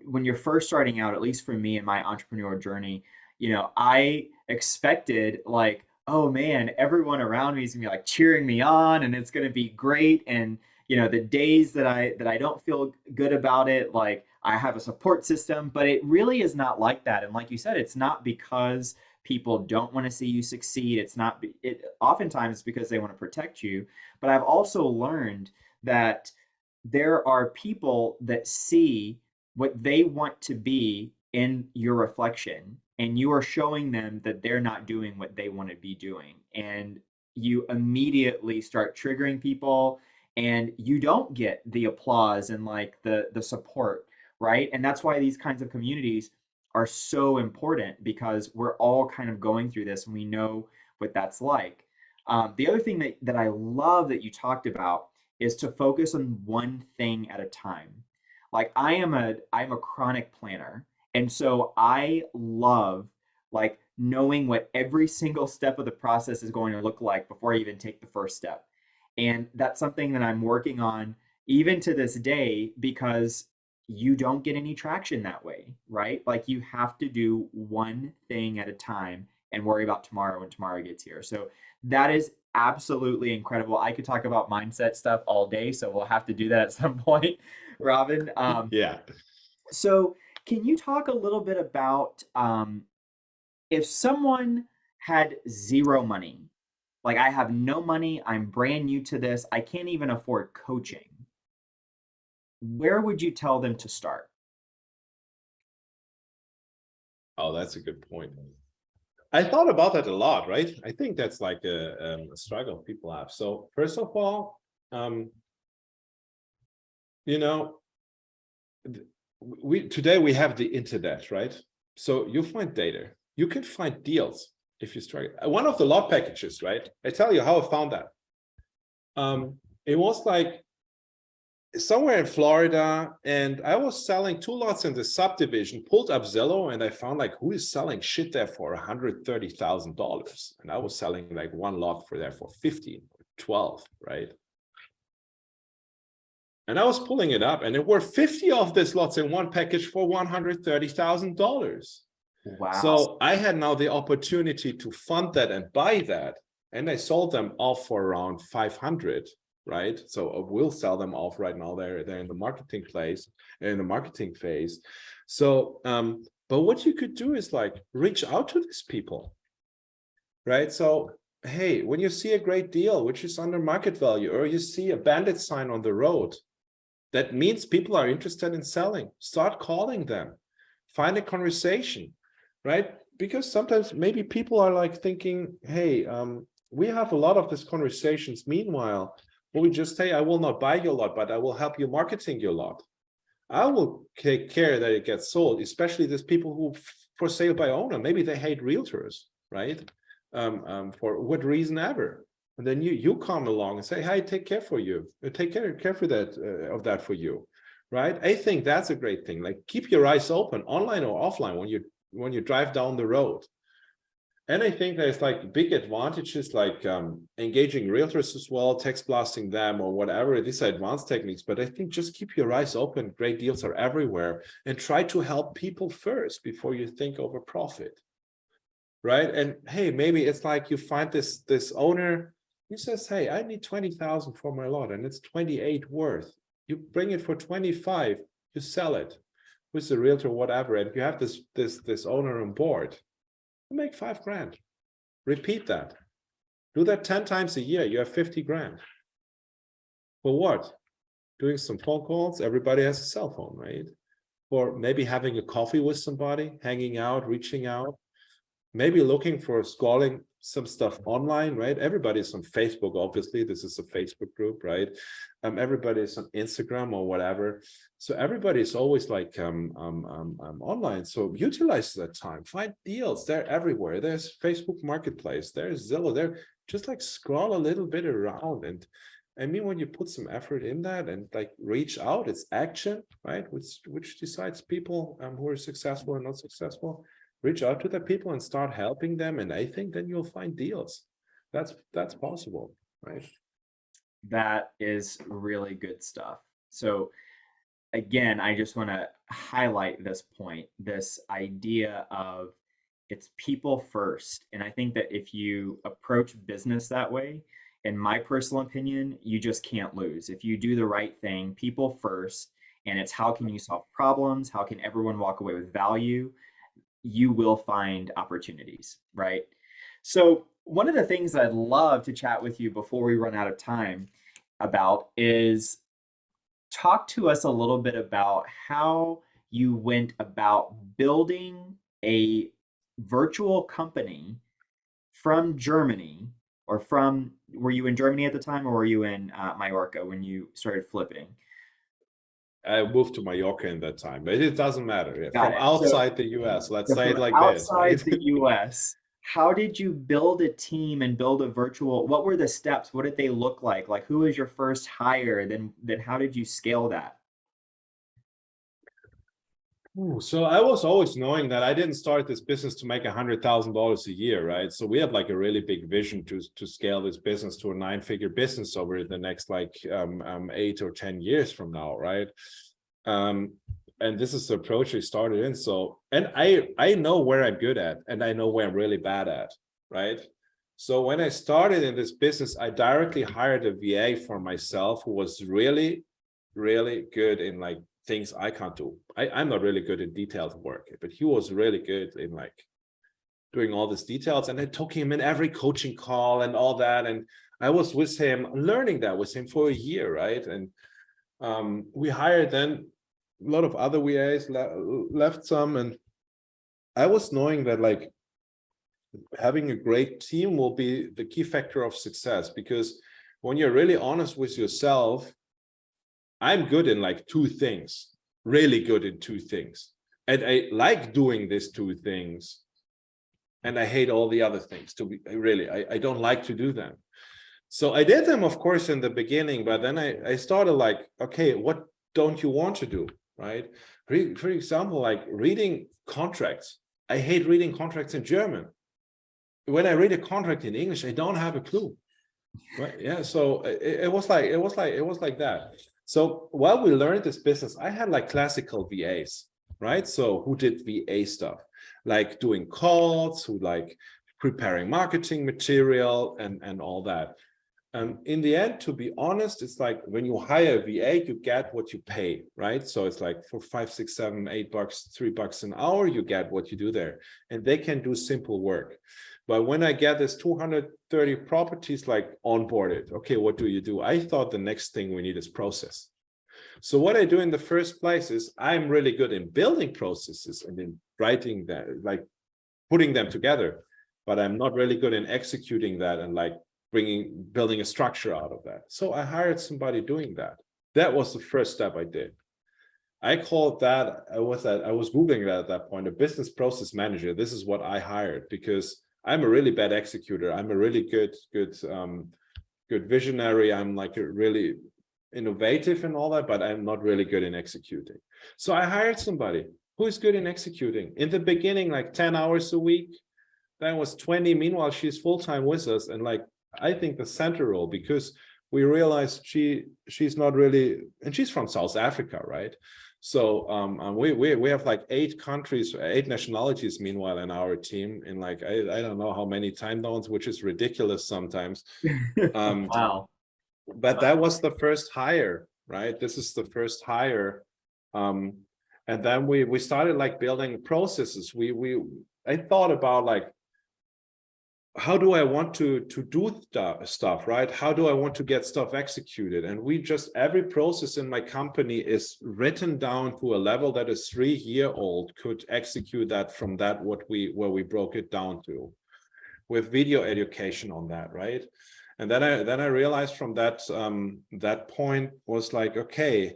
when you're first starting out, at least for me in my entrepreneur journey, I expected like, oh man, everyone around me is gonna be like cheering me on and it's gonna be great. And the days that I don't feel good about it, like I have a support system, but it really is not like that. And like you said, it's not because people don't want to see you succeed. It's not it oftentimes it's because they want to protect you. But I've also learned that there are people that see what they want to be in your reflection, and you are showing them that they're not doing what they want to be doing, and you immediately start triggering people, and you don't get the applause and like the support, right? And that's why these kinds of communities are so important, because we're all kind of going through this and we know what that's like. The other thing that I love that you talked about is to focus on one thing at a time. Like I'm a chronic planner, and so I love like knowing what every single step of the process is going to look like before I even take the first step. And that's something that I'm working on even to this day, because you don't get any traction that way, right? Like you have to do one thing at a time and worry about tomorrow when tomorrow gets here. So that is absolutely incredible. I could talk about mindset stuff all day, so we'll have to do that at some point, Robin. yeah. So can you talk a little bit about if someone had zero money, like I have no money, I'm brand new to this, I can't even afford coaching, where would you tell them to start? Oh, that's a good point. I thought about that a lot, right? I think that's like a struggle people have. So first of all, um, you know, we today we have the internet, right? So you find data, you can find deals if you struggle. One of the lot packages, right? I tell you how I found that. It was like somewhere in Florida, and I was selling 2 lots in the subdivision, pulled up Zillow, and I found like who is selling shit there for $130,000, and I was selling like 1 lot for there for 15 or 12, right? And I was pulling it up, and there were 50 of these lots in one package for $130,000. Wow. So I had now the opportunity to fund that and buy that, and I sold them off for around 500, right? So I will sell them off right now. They're in the marketing place, in the marketing phase. So, but what you could do is like reach out to these people, right? So, hey, when you see a great deal which is under market value, or you see a bandit sign on the road, that means people are interested in selling. Start calling them, find a conversation, right? Because sometimes maybe people are like thinking, hey, we have a lot of these conversations. Meanwhile, will we just say, I will not buy your lot, but I will help you marketing your lot. I will take care that it gets sold, especially these people who for sale by owner, maybe they hate realtors, right? For what reason ever. And then you come along and say, "Hey, take care for you. Take care for that of that for you," right? I think that's a great thing. Like keep your eyes open, online or offline, when you drive down the road. And I think there's like big advantages, like engaging realtors as well, text blasting them or whatever. These are advanced techniques, but I think just keep your eyes open. Great deals are everywhere, and try to help people first before you think over profit, right? And hey, maybe it's like you find this owner. He says, hey, I need 20,000 for my lot and it's 28 worth. You bring it for 25, you sell it with the realtor, whatever, and you have this owner on board. You make 5 grand. Repeat that. Do that 10 times a year. You have 50 grand. For what? Doing some phone calls. Everybody has a cell phone, right? Or maybe having a coffee with somebody, hanging out, reaching out. Maybe looking for scrolling some stuff online, right? Everybody's on Facebook, obviously. This is a Facebook group, right? Everybody's on Instagram or whatever. So everybody's always like online. So utilize that time. Find deals. They're everywhere. There's Facebook Marketplace. There's Zillow. There. Just like scroll a little bit around and I mean, when you put some effort in that and like reach out, it's action, right? Which decides people who are successful and not successful. Reach out to the people and start helping them, and I think then you'll find deals. That's possible, right? That is really good stuff. So again, I just want to highlight this point, this idea of it's people first. And I think that if you approach business that way, in my personal opinion, you just can't lose. If you do the right thing, people first, and it's how can you solve problems? How can everyone walk away with value? You will find opportunities, right? So, one of the things I'd love to chat with you before we run out of time about is talk to us a little bit about how you went about building a virtual company from Germany, or from, were you in Germany at the time, or were you in Mallorca when you started flipping? I moved to Mallorca in that time, but it doesn't matter. Yeah, Got from it. outside the US, let's So say it from like this, right? outside the US, how did you build a team and build a virtual? What were the steps? What did they look like? Like, who was your first hire? Then how did you scale that? Ooh, so I was always knowing that I didn't start this business to make $100,000 a year, right? So we had like a really big vision to scale this business to a 9-figure business over the next like 8 or 10 years from now, right? And this is the approach we started in. So, and I know where I'm good at, and I know where I'm really bad at, right? So when I started in this business, I directly hired a VA for myself who was really, really good in like things I can't do. I'm not really good at detailed work, but he was really good in like doing all these details. And I took him in every coaching call and all that. And I was with him, learning that with him for a year, right? And we hired then a lot of other VAs, left some, and I was knowing that like having a great team will be the key factor of success, because when you're really honest with yourself, I'm good in like 2 things, really good in 2 things. And I like doing these 2 things. And I hate all the other things, to be really, I don't like to do them. So I did them, of course, in the beginning, but then I started like, okay, what don't you want to do, right? For example, like reading contracts. I hate reading contracts in German. When I read a contract in English, I don't have a clue. Right. Yeah. So it was like that. So while we learned this business, I had like classical VAs, right? So who did VA stuff, like doing calls, who like preparing marketing material and all that. In the end, to be honest, it's like when you hire a VA, you get what you pay, right? So it's like for $5, $6, $7, $8, $3 an hour, you get what you do there, and they can do simple work. But when I get this 230 properties like onboarded, okay, what do you do? I thought the next thing we need is process. So what I do in the first place is I'm really good in building processes and in writing that, like putting them together, but I'm not really good in executing that and like building a structure out of that. So I hired somebody doing that. That was the first step I did. I called that, I was Googling that at that point, a business process manager. This is what I hired, because I'm a really bad executor. I'm a really good visionary. I'm like a really innovative and all that, but I'm not really good in executing. So I hired somebody who is good in executing. In the beginning, like 10 hours a week, then was 20. Meanwhile, she's full-time with us, and like I think the center role, because we realized she's not really, and she's from South Africa, right? So we have like 8 countries, 8 nationalities meanwhile in our team, in like I don't know how many time zones, which is ridiculous sometimes. Wow. But that was the first hire, right? This is the first hire. And then we started like building processes. I thought about like, how do I want to do stuff, right? How do I want to get stuff executed? And we just, every process in my company is written down to a level that a 3-year-old could execute that from that where we broke it down to, with video education on that, right? And then I realized from that point was like, okay,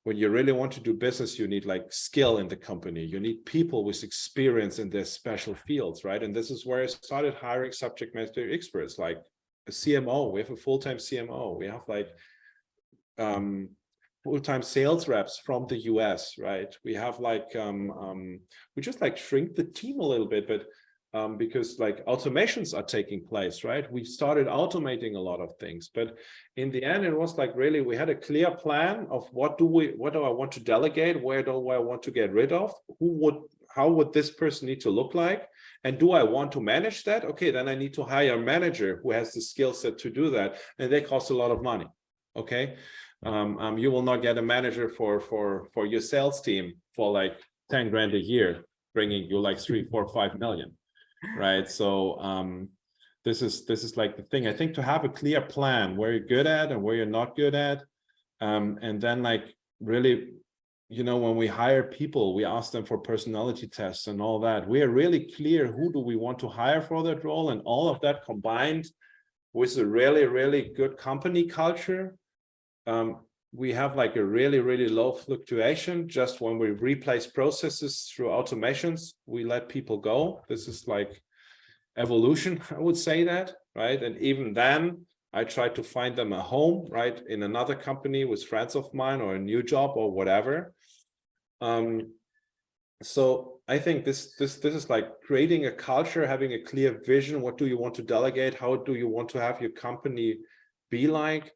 when you really want to do business, you need like skill in the company. You need people with experience in their special fields, right? And this is where I started hiring subject matter experts, like a CMO, we have a full-time CMO, we have like full-time sales reps from the US, right? We have like we just like shrink the team a little bit, but because like automations are taking place, right? We started automating a lot of things, but in the end, it was like really we had a clear plan of what do I want to delegate, where do I want to get rid of, how would this person need to look like, and do I want to manage that? Okay, then I need to hire a manager who has the skill set to do that, and they cost a lot of money. Okay, you will not get a manager for your sales team for like 10 grand a year, bringing you like 3, 4, 5 million. Right. So this is like the thing. I think to have a clear plan where you're good at and where you're not good at. And then like really, you know, when we hire people, we ask them for personality tests and all that. We are really clear who do we want to hire for that role, and all of that combined with a really, really good company culture. We have like a really, really low fluctuation. Just when we replace processes through automations, we let people go. This is like evolution, I would say that, right? And even then, I try to find them a home, right, in another company with friends of mine, or a new job or whatever. So I think this is like creating a culture, having a clear vision. What do you want to delegate? How do you want to have your company be like?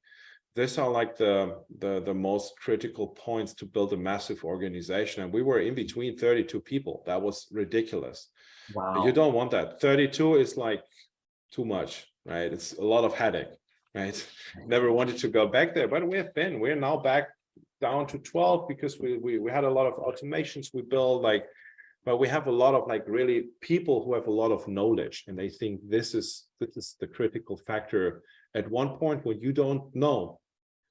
These are like the most critical points to build a massive organization. And we were in between 32 people. That was ridiculous. Wow. You don't want that. 32 is like too much, right? It's a lot of headache, right? Never wanted to go back there, but we're now back down to 12 because we had a lot of automations we built, like, but we have a lot of like really people who have a lot of knowledge, and they think this is the critical factor. At one point when you don't know,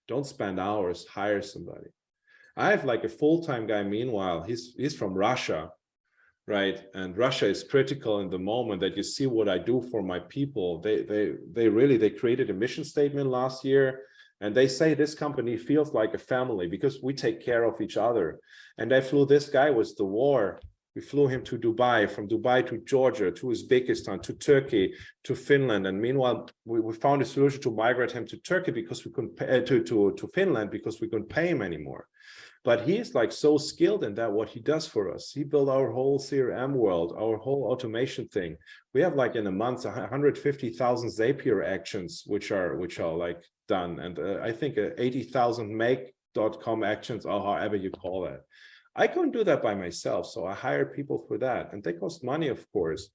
don't spend hours, hire somebody. I have like a full-time guy, meanwhile, he's from Russia, right? And Russia is critical in the moment that you see what I do for my people. They created a mission statement last year, and they say this company feels like a family because we take care of each other. And they flew this guy with the war. We flew him to Dubai, from Dubai to Georgia, to Uzbekistan, to Turkey, to Finland. And meanwhile, we found a solution to migrate him to Turkey because we couldn't pay, to Finland because we couldn't pay him anymore. But he's like so skilled in that, what he does for us. He built our whole CRM world, our whole automation thing. We have like in a month 150,000 Zapier actions, which are like done. And I think 80,000 make.com actions, or however you call that. I couldn't do that by myself, so I hired people for that, and they cost money, of course.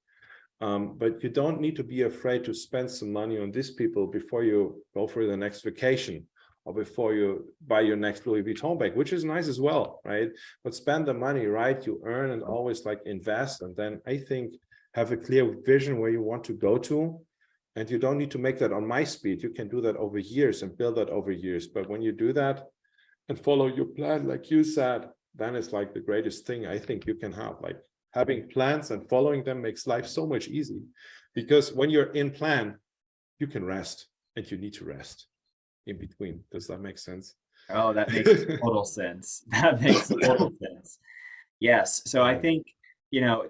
But you don't need to be afraid to spend some money on these people before you go for the next vacation, or before you buy your next Louis Vuitton bag, which is nice as well, right? But spend the money, right? You earn, and always like invest, and then I think have a clear vision where you want to go to. And you don't need to make that on my speed. You can do that over years and build that over years. But when you do that and follow your plan, like you said, then it's like the greatest thing I think you can have. Like having plans and following them makes life so much easy, because when you're in plan, you can rest, and you need to rest in between. Does that make sense? Oh, that makes total sense. That makes total sense. Yes. So I think, you know,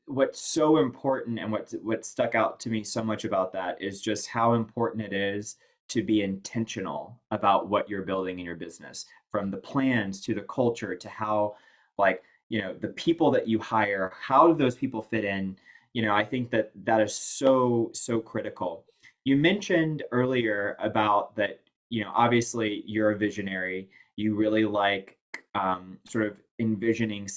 what's so important, and what stuck out to me so much about that is just how important it is to be intentional about what you're building in your business, from the plans to the culture to how, like, you know, the people that you hire, how do those people fit in? You know, I think that that is so critical. You mentioned earlier about that, you know, obviously you're a visionary. You really like sort of envisioning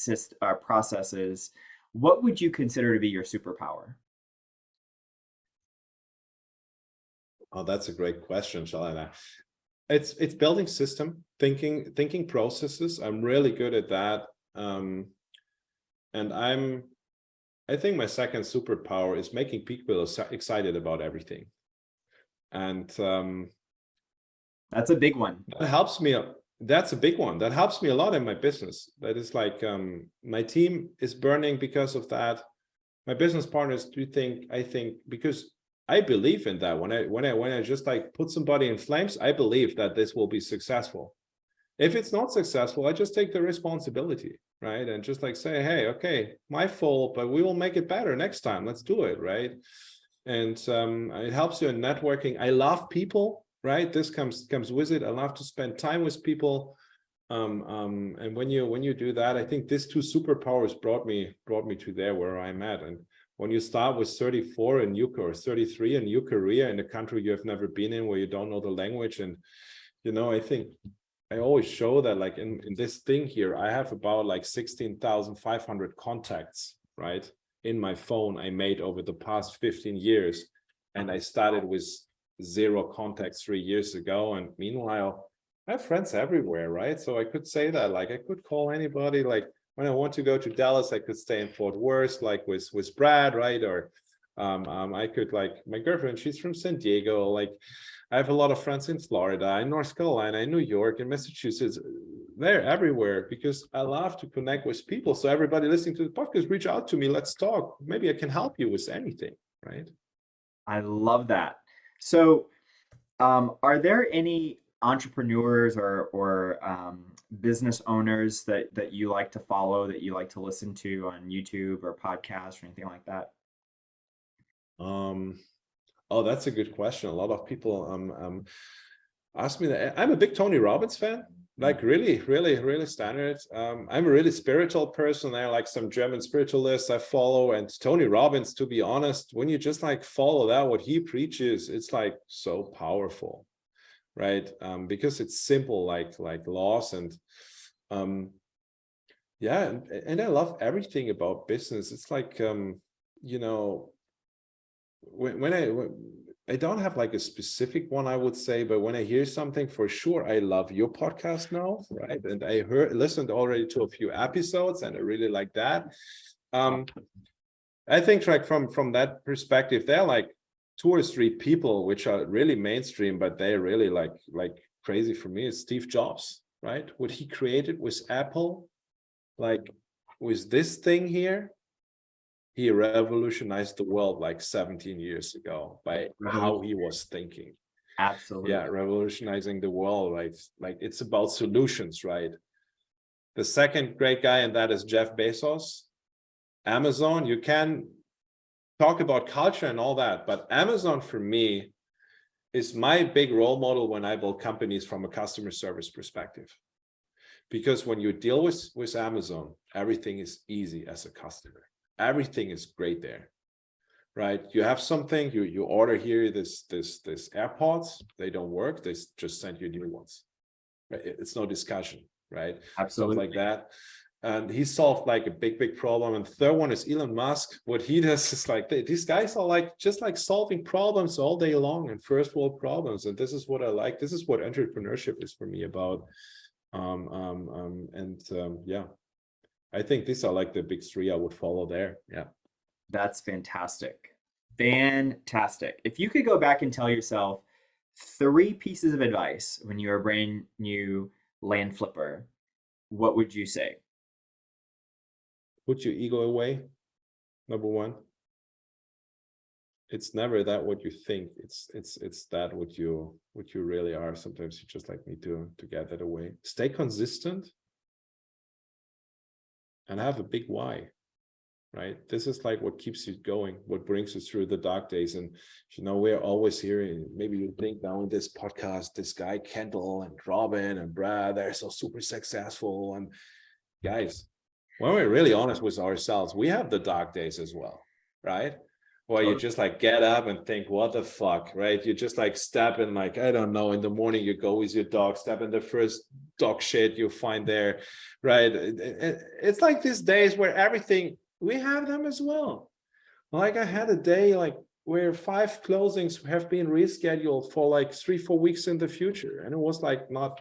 processes. What would you consider to be your superpower? Oh, that's a great question, Shalana. It's building system, thinking processes. I'm really good at that. And I think my second superpower is making people excited about everything. And that's a big one. That helps me. That's a big one. That helps me a lot in my business. That is like my team is burning because of that. My business partners do think, I think, because I believe in that. When I just like put somebody in flames, I believe that this will be successful. If it's not successful, I just take the responsibility, right? And just like say, hey, okay, my fault, but we will make it better next time. Let's do it, right? and it helps you in networking. I love people, right? This comes with it. I love to spend time with people. And when you do that, I think these two superpowers brought me to there where I'm at. And when you start with 34 in new or 33 in new career in a country you have never been in, where you don't know the language, and I think I always show that, like in this thing here, I have about like 16,500 contacts, right, in my phone I made over the past 15 years. And I started with 0 contacts 3 years ago. And meanwhile, I have friends everywhere, right? So I could say that, like, I could call anybody. Like when I want to go to Dallas, I could stay in Fort Worth, like with Brad, right? Or I could, like, my girlfriend, she's from San Diego. Like I have a lot of friends in Florida, in North Carolina, in New York, in Massachusetts. They're everywhere because I love to connect with people. So everybody listening to the podcast, reach out to me. Let's talk. Maybe I can help you with anything, right? I love that. So, are there any entrepreneurs or business owners that you like to follow, that you like to listen to on YouTube or podcasts or anything like that? Oh, that's a good question. A lot of people ask me that. I'm a big Tony Robbins fan, like really, really, really standard. I'm a really spiritual person. I like some German spiritualists I follow, and Tony Robbins, to be honest, when you just like follow that, what he preaches, it's like so powerful, right? Because it's simple, like laws. And yeah, and I love everything about business. It's like when I don't have like a specific one, I would say, but when I hear something, for sure, I love your podcast now, right? And I listened already to a few episodes, and I really like that. I think, like, from that perspective, there are like 2 or 3 people which are really mainstream, but they're really like crazy for me. Is Steve Jobs, right? What he created with Apple, like with this thing here. He revolutionized the world like 17 years ago by how he was thinking. Absolutely. Yeah, revolutionizing the world, right? Like it's about solutions, right? The second great guy, and that is Jeff Bezos. Amazon, you can talk about culture and all that, but Amazon for me is my big role model when I build companies from a customer service perspective. Because when you deal with Amazon, everything is easy as a customer. Everything is great there, right? You have something, you order here, this AirPods, they don't work, they just send you new ones, right? It's no discussion, right? Absolutely. Stuff like that. And he solved like a big problem. And third one is Elon Musk. What he does is like, these guys are like just like solving problems all day long, and first world problems. And this is what I like. This is what entrepreneurship is for me about. Yeah, I think these are like the big 3 I would follow there. Yeah. That's fantastic. Fantastic. If you could go back and tell yourself 3 pieces of advice when you were a brand new land flipper, what would you say? Put your ego away. Number 1. It's never that what you think. It's that what you really are. Sometimes you just like need to get that away. Stay consistent. And have a big why, right? This is like what keeps you going, what brings you through the dark days. And we're always hearing, maybe you think now in this podcast, this guy Kendall and Robin and Brad, they're so super successful. And guys, when we're really honest with ourselves, we have the dark days as well, right? Or you just like get up and think, what the fuck, right? You just like step in, like, I don't know, in the morning you go with your dog, step in the first dog shit you find there, right? It's like these days where everything, we have them as well. Like I had a day like where 5 closings have been rescheduled for like 3-4 weeks in the future. And it was like not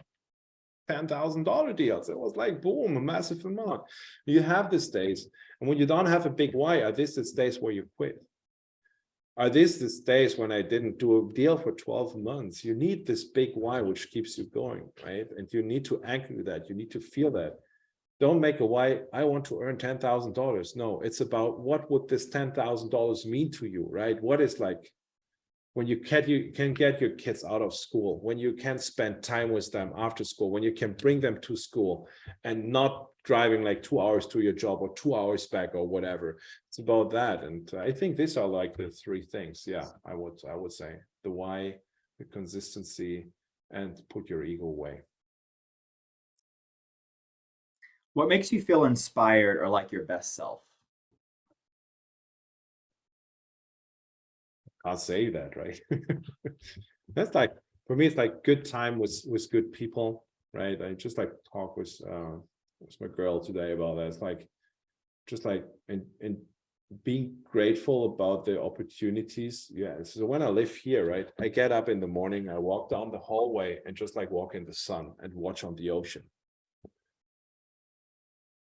$10,000 deals. It was like, boom, a massive amount. You have these days. And when you don't have a big why, are these days where you quit? Are these days when I didn't do a deal for 12 months? You need this big why, which keeps you going, right? And you need to anchor that. You need to feel that. Don't make a why, I want to earn $10,000. No, it's about what would this $10,000 mean to you, right? What is like when you can get your kids out of school, when you can spend time with them after school, when you can bring them to school and not driving like 2 hours to your job or 2 hours back or whatever. It's about that. And I think these are like the three things. Yeah, I would say the why, the consistency, and put your ego away. What makes you feel inspired or like your best self? I'll say that, right? That's like, for me, it's like good time with good people, right? I just like talk with my girl today about that. It's like just like and being grateful about the opportunities. Yeah. So when I live here, right, I get up in the morning, I walk down the hallway and just like walk in the sun and watch on the ocean.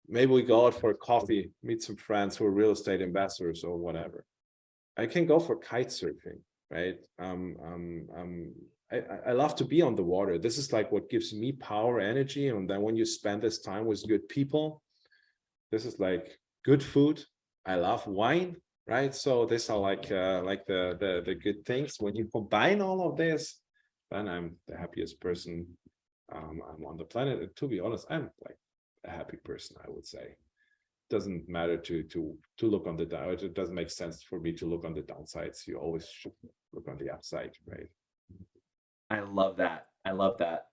Maybe we go out for a coffee, meet some friends who are real estate investors or whatever. I can go for kite surfing, right? I love to be on the water. This is like what gives me power, energy. And then when you spend this time with good people, this is like good food. I love wine, right? So these are like the good things. When you combine all of this, then I'm the happiest person I'm on the planet. And to be honest, I'm like a happy person, I would say. Doesn't matter to look on the down. It doesn't make sense for me to look on the downsides. You always should look on the upside, right? I love that. I love that.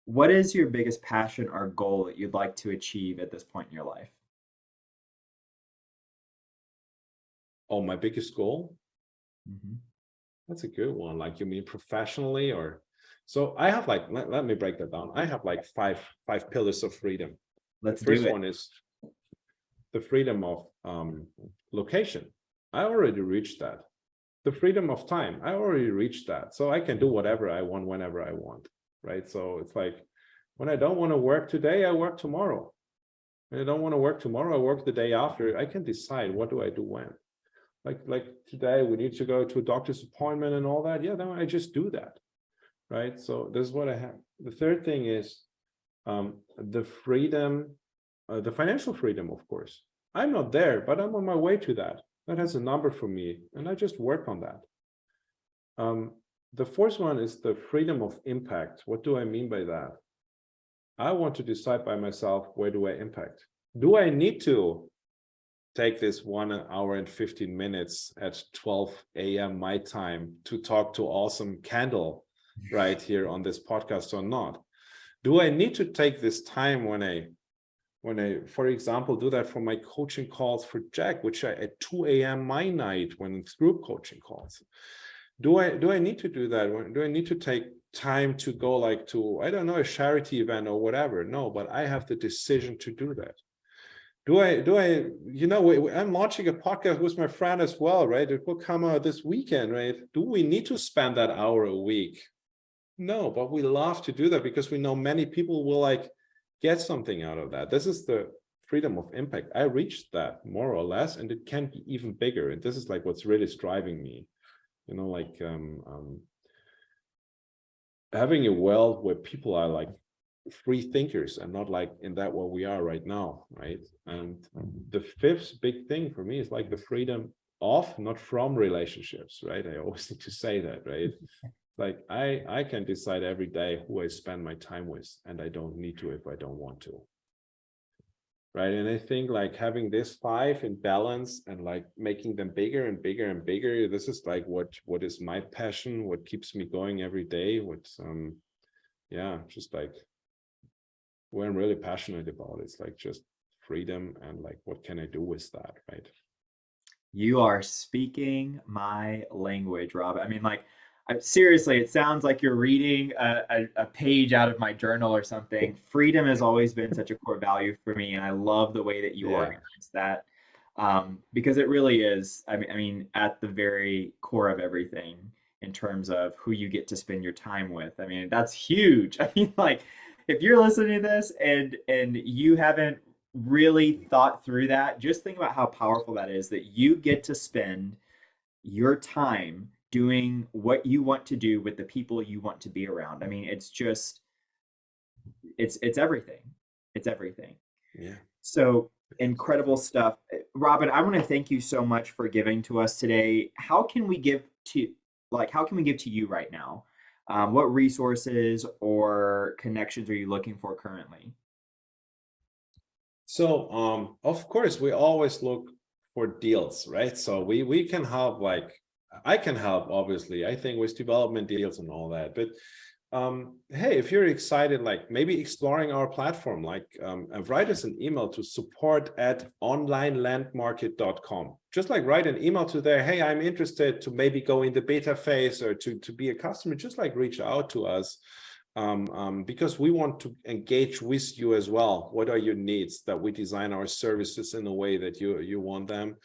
What is your biggest passion or goal that you'd like to achieve at this point in your life? Oh, my biggest goal? Mhm. That's a good one. Like, you mean professionally? Or so I have like, let me break that down. I have like five pillars of freedom. The Let's do first it. one is the freedom of location. I already reached that. The freedom of time, I already reached that. So I can do whatever I want whenever I want, right? So it's like, when I don't want to work today, I work tomorrow. When I don't want to work tomorrow, I work the day after. I can decide what do I do when. Like today, we need to go to a doctor's appointment and all that. Yeah, then I just do that, right? So this is what I have. The third thing is the freedom, the financial freedom, of course. I'm not there, but I'm on my way to that. That has a number for me, and I just work on that. The fourth one is the freedom of impact. What do I mean by that? I want to decide by myself, where do I impact? Do I need to take this 1 hour and 15 minutes at 12 a.m. my time to talk to awesome Candle right here on this podcast or not? Do I need to take this time when I, for example, do that for my coaching calls for Jack, which are at 2 a.m. my night when it's group coaching calls? Do I need to do that? Do I need to take time to go like to, I don't know, a charity event or whatever? No, but I have the decision to do that. Do I, you know, I'm launching a podcast with my friend as well, right? It will come out this weekend, right? Do we need to spend that hour a week? No, but we love to do that because we know many people will like get something out of that. This is the freedom of impact. I reached that more or less, and it can be even bigger. And this is like what's really striving me, you know, like having a world where people are like free thinkers and not like in that what we are right now, right? And the fifth big thing for me is like the freedom of, not from, relationships, right? I always need to say that, right? Like I can decide every day who I spend my time with, and I don't need to if I don't want to, right? And I think like having this five in balance and like making them bigger and bigger and bigger, this is like what is my passion, what keeps me going every day, what yeah, just like what I'm really passionate about. It's like just freedom and like what can I do with that, right? You are speaking my language, Rob. I mean, like, seriously, it sounds like you're reading a page out of my journal or something. Freedom has always been such a core value for me, and I love the way that you Yeah. organize that, because it really is. I mean, at the very core of everything in terms of who you get to spend your time with. I mean, that's huge. I mean, like, if you're listening to this and you haven't really thought through that, just think about how powerful that is, that you get to spend your time doing what you want to do with the people you want to be around. I mean, it's just it's everything. It's everything. Yeah. So incredible stuff. Robin, I want to thank you so much for giving to us today. How can we give to like how can we give to you right now? What resources or connections are you looking for currently? So of course we always look for deals, right? So we can help, like I can help obviously, I think, with development deals and all that. But hey, if you're excited, like maybe exploring our platform, like write us an email to support@onlinelandmarket.com. Just like write an email to there, hey, I'm interested to maybe go in the beta phase or to be a customer. Just like reach out to us, because we want to engage with you as well. What are your needs, that we design our services in a way that you want them.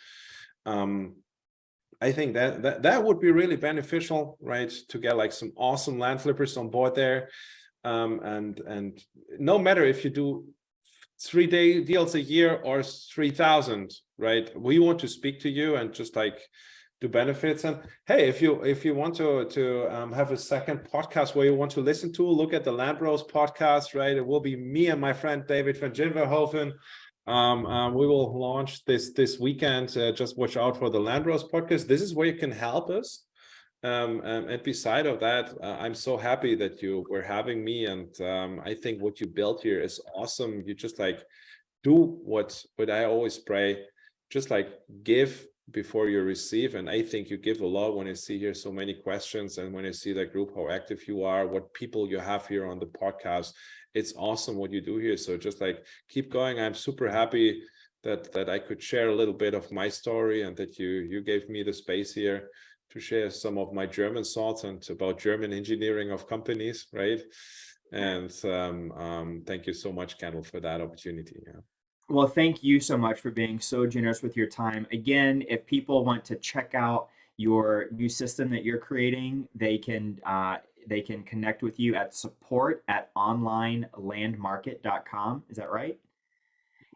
I think that would be really beneficial, right? To get like some awesome land flippers on board there. And no matter if you do 3-day deals a year or 3,000, right? We want to speak to you and just like do benefits. And hey, if you want to have a second podcast where you want to listen to, look at the Land Bros podcast, right? It will be me and my friend David van Ginverhoven. We will launch this weekend. Just watch out for the Land Bros podcast. This is where you can help us. And beside of that, I'm so happy that you were having me. And I think what you built here is awesome. You just like do what I always pray, just like give before you receive. And I think you give a lot when I see here so many questions, and when I see that group, how active you are, what people you have here on the podcast. It's awesome what you do here. So just like keep going. I'm super happy that I could share a little bit of my story, and that you gave me the space here to share some of my German thoughts and about German engineering of companies, right? And thank you so much, Kendall, for that opportunity. Yeah. Well, thank you so much for being so generous with your time. Again, if people want to check out your new system that you're creating, they can connect with you at support@onlinelandmarket.com. Is that right?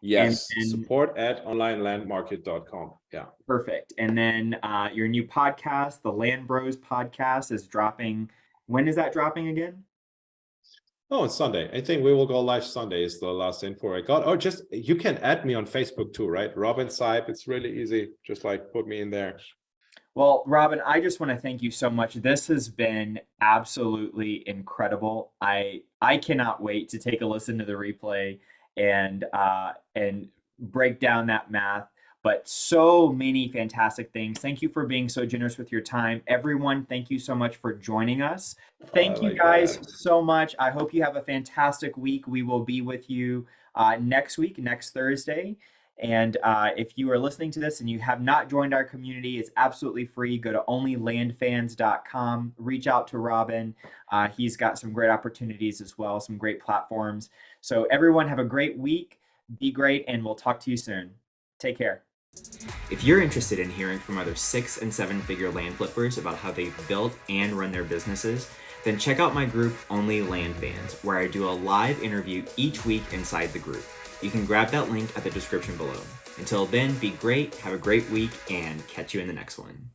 Yes, And support@onlinelandmarket.com. Yeah. perfect. And then your new podcast, the Land Bros podcast, is dropping. When is that dropping again? Oh, it's Sunday. I think we will go live Sunday is the last info I got. Or just, you can add me on Facebook too, right? Robin Seib. It's really easy. Just like put me in there. Well, Robin, I just want to thank you so much. This has been absolutely incredible. I cannot wait to take a listen to the replay and break down that math. But so many fantastic things. Thank you for being so generous with your time. Everyone, thank you so much for joining us. Thank you Like guys that. so much. I hope you have a fantastic week. We will be with you next week, next Thursday. And if you are listening to this and you have not joined our community, it's absolutely free. Go to onlylandfans.com, reach out to Robin. He's got some great opportunities as well, some great platforms. So everyone have a great week. Be great, and we'll talk to you soon. Take care. If you're interested in hearing from other 6- and 7-figure land flippers about how they've built and run their businesses, then check out my group, OnlyLandFans, where I do a live interview each week inside the group. You can grab that link at the description below. Until then, be great, have a great week, and catch you in the next one.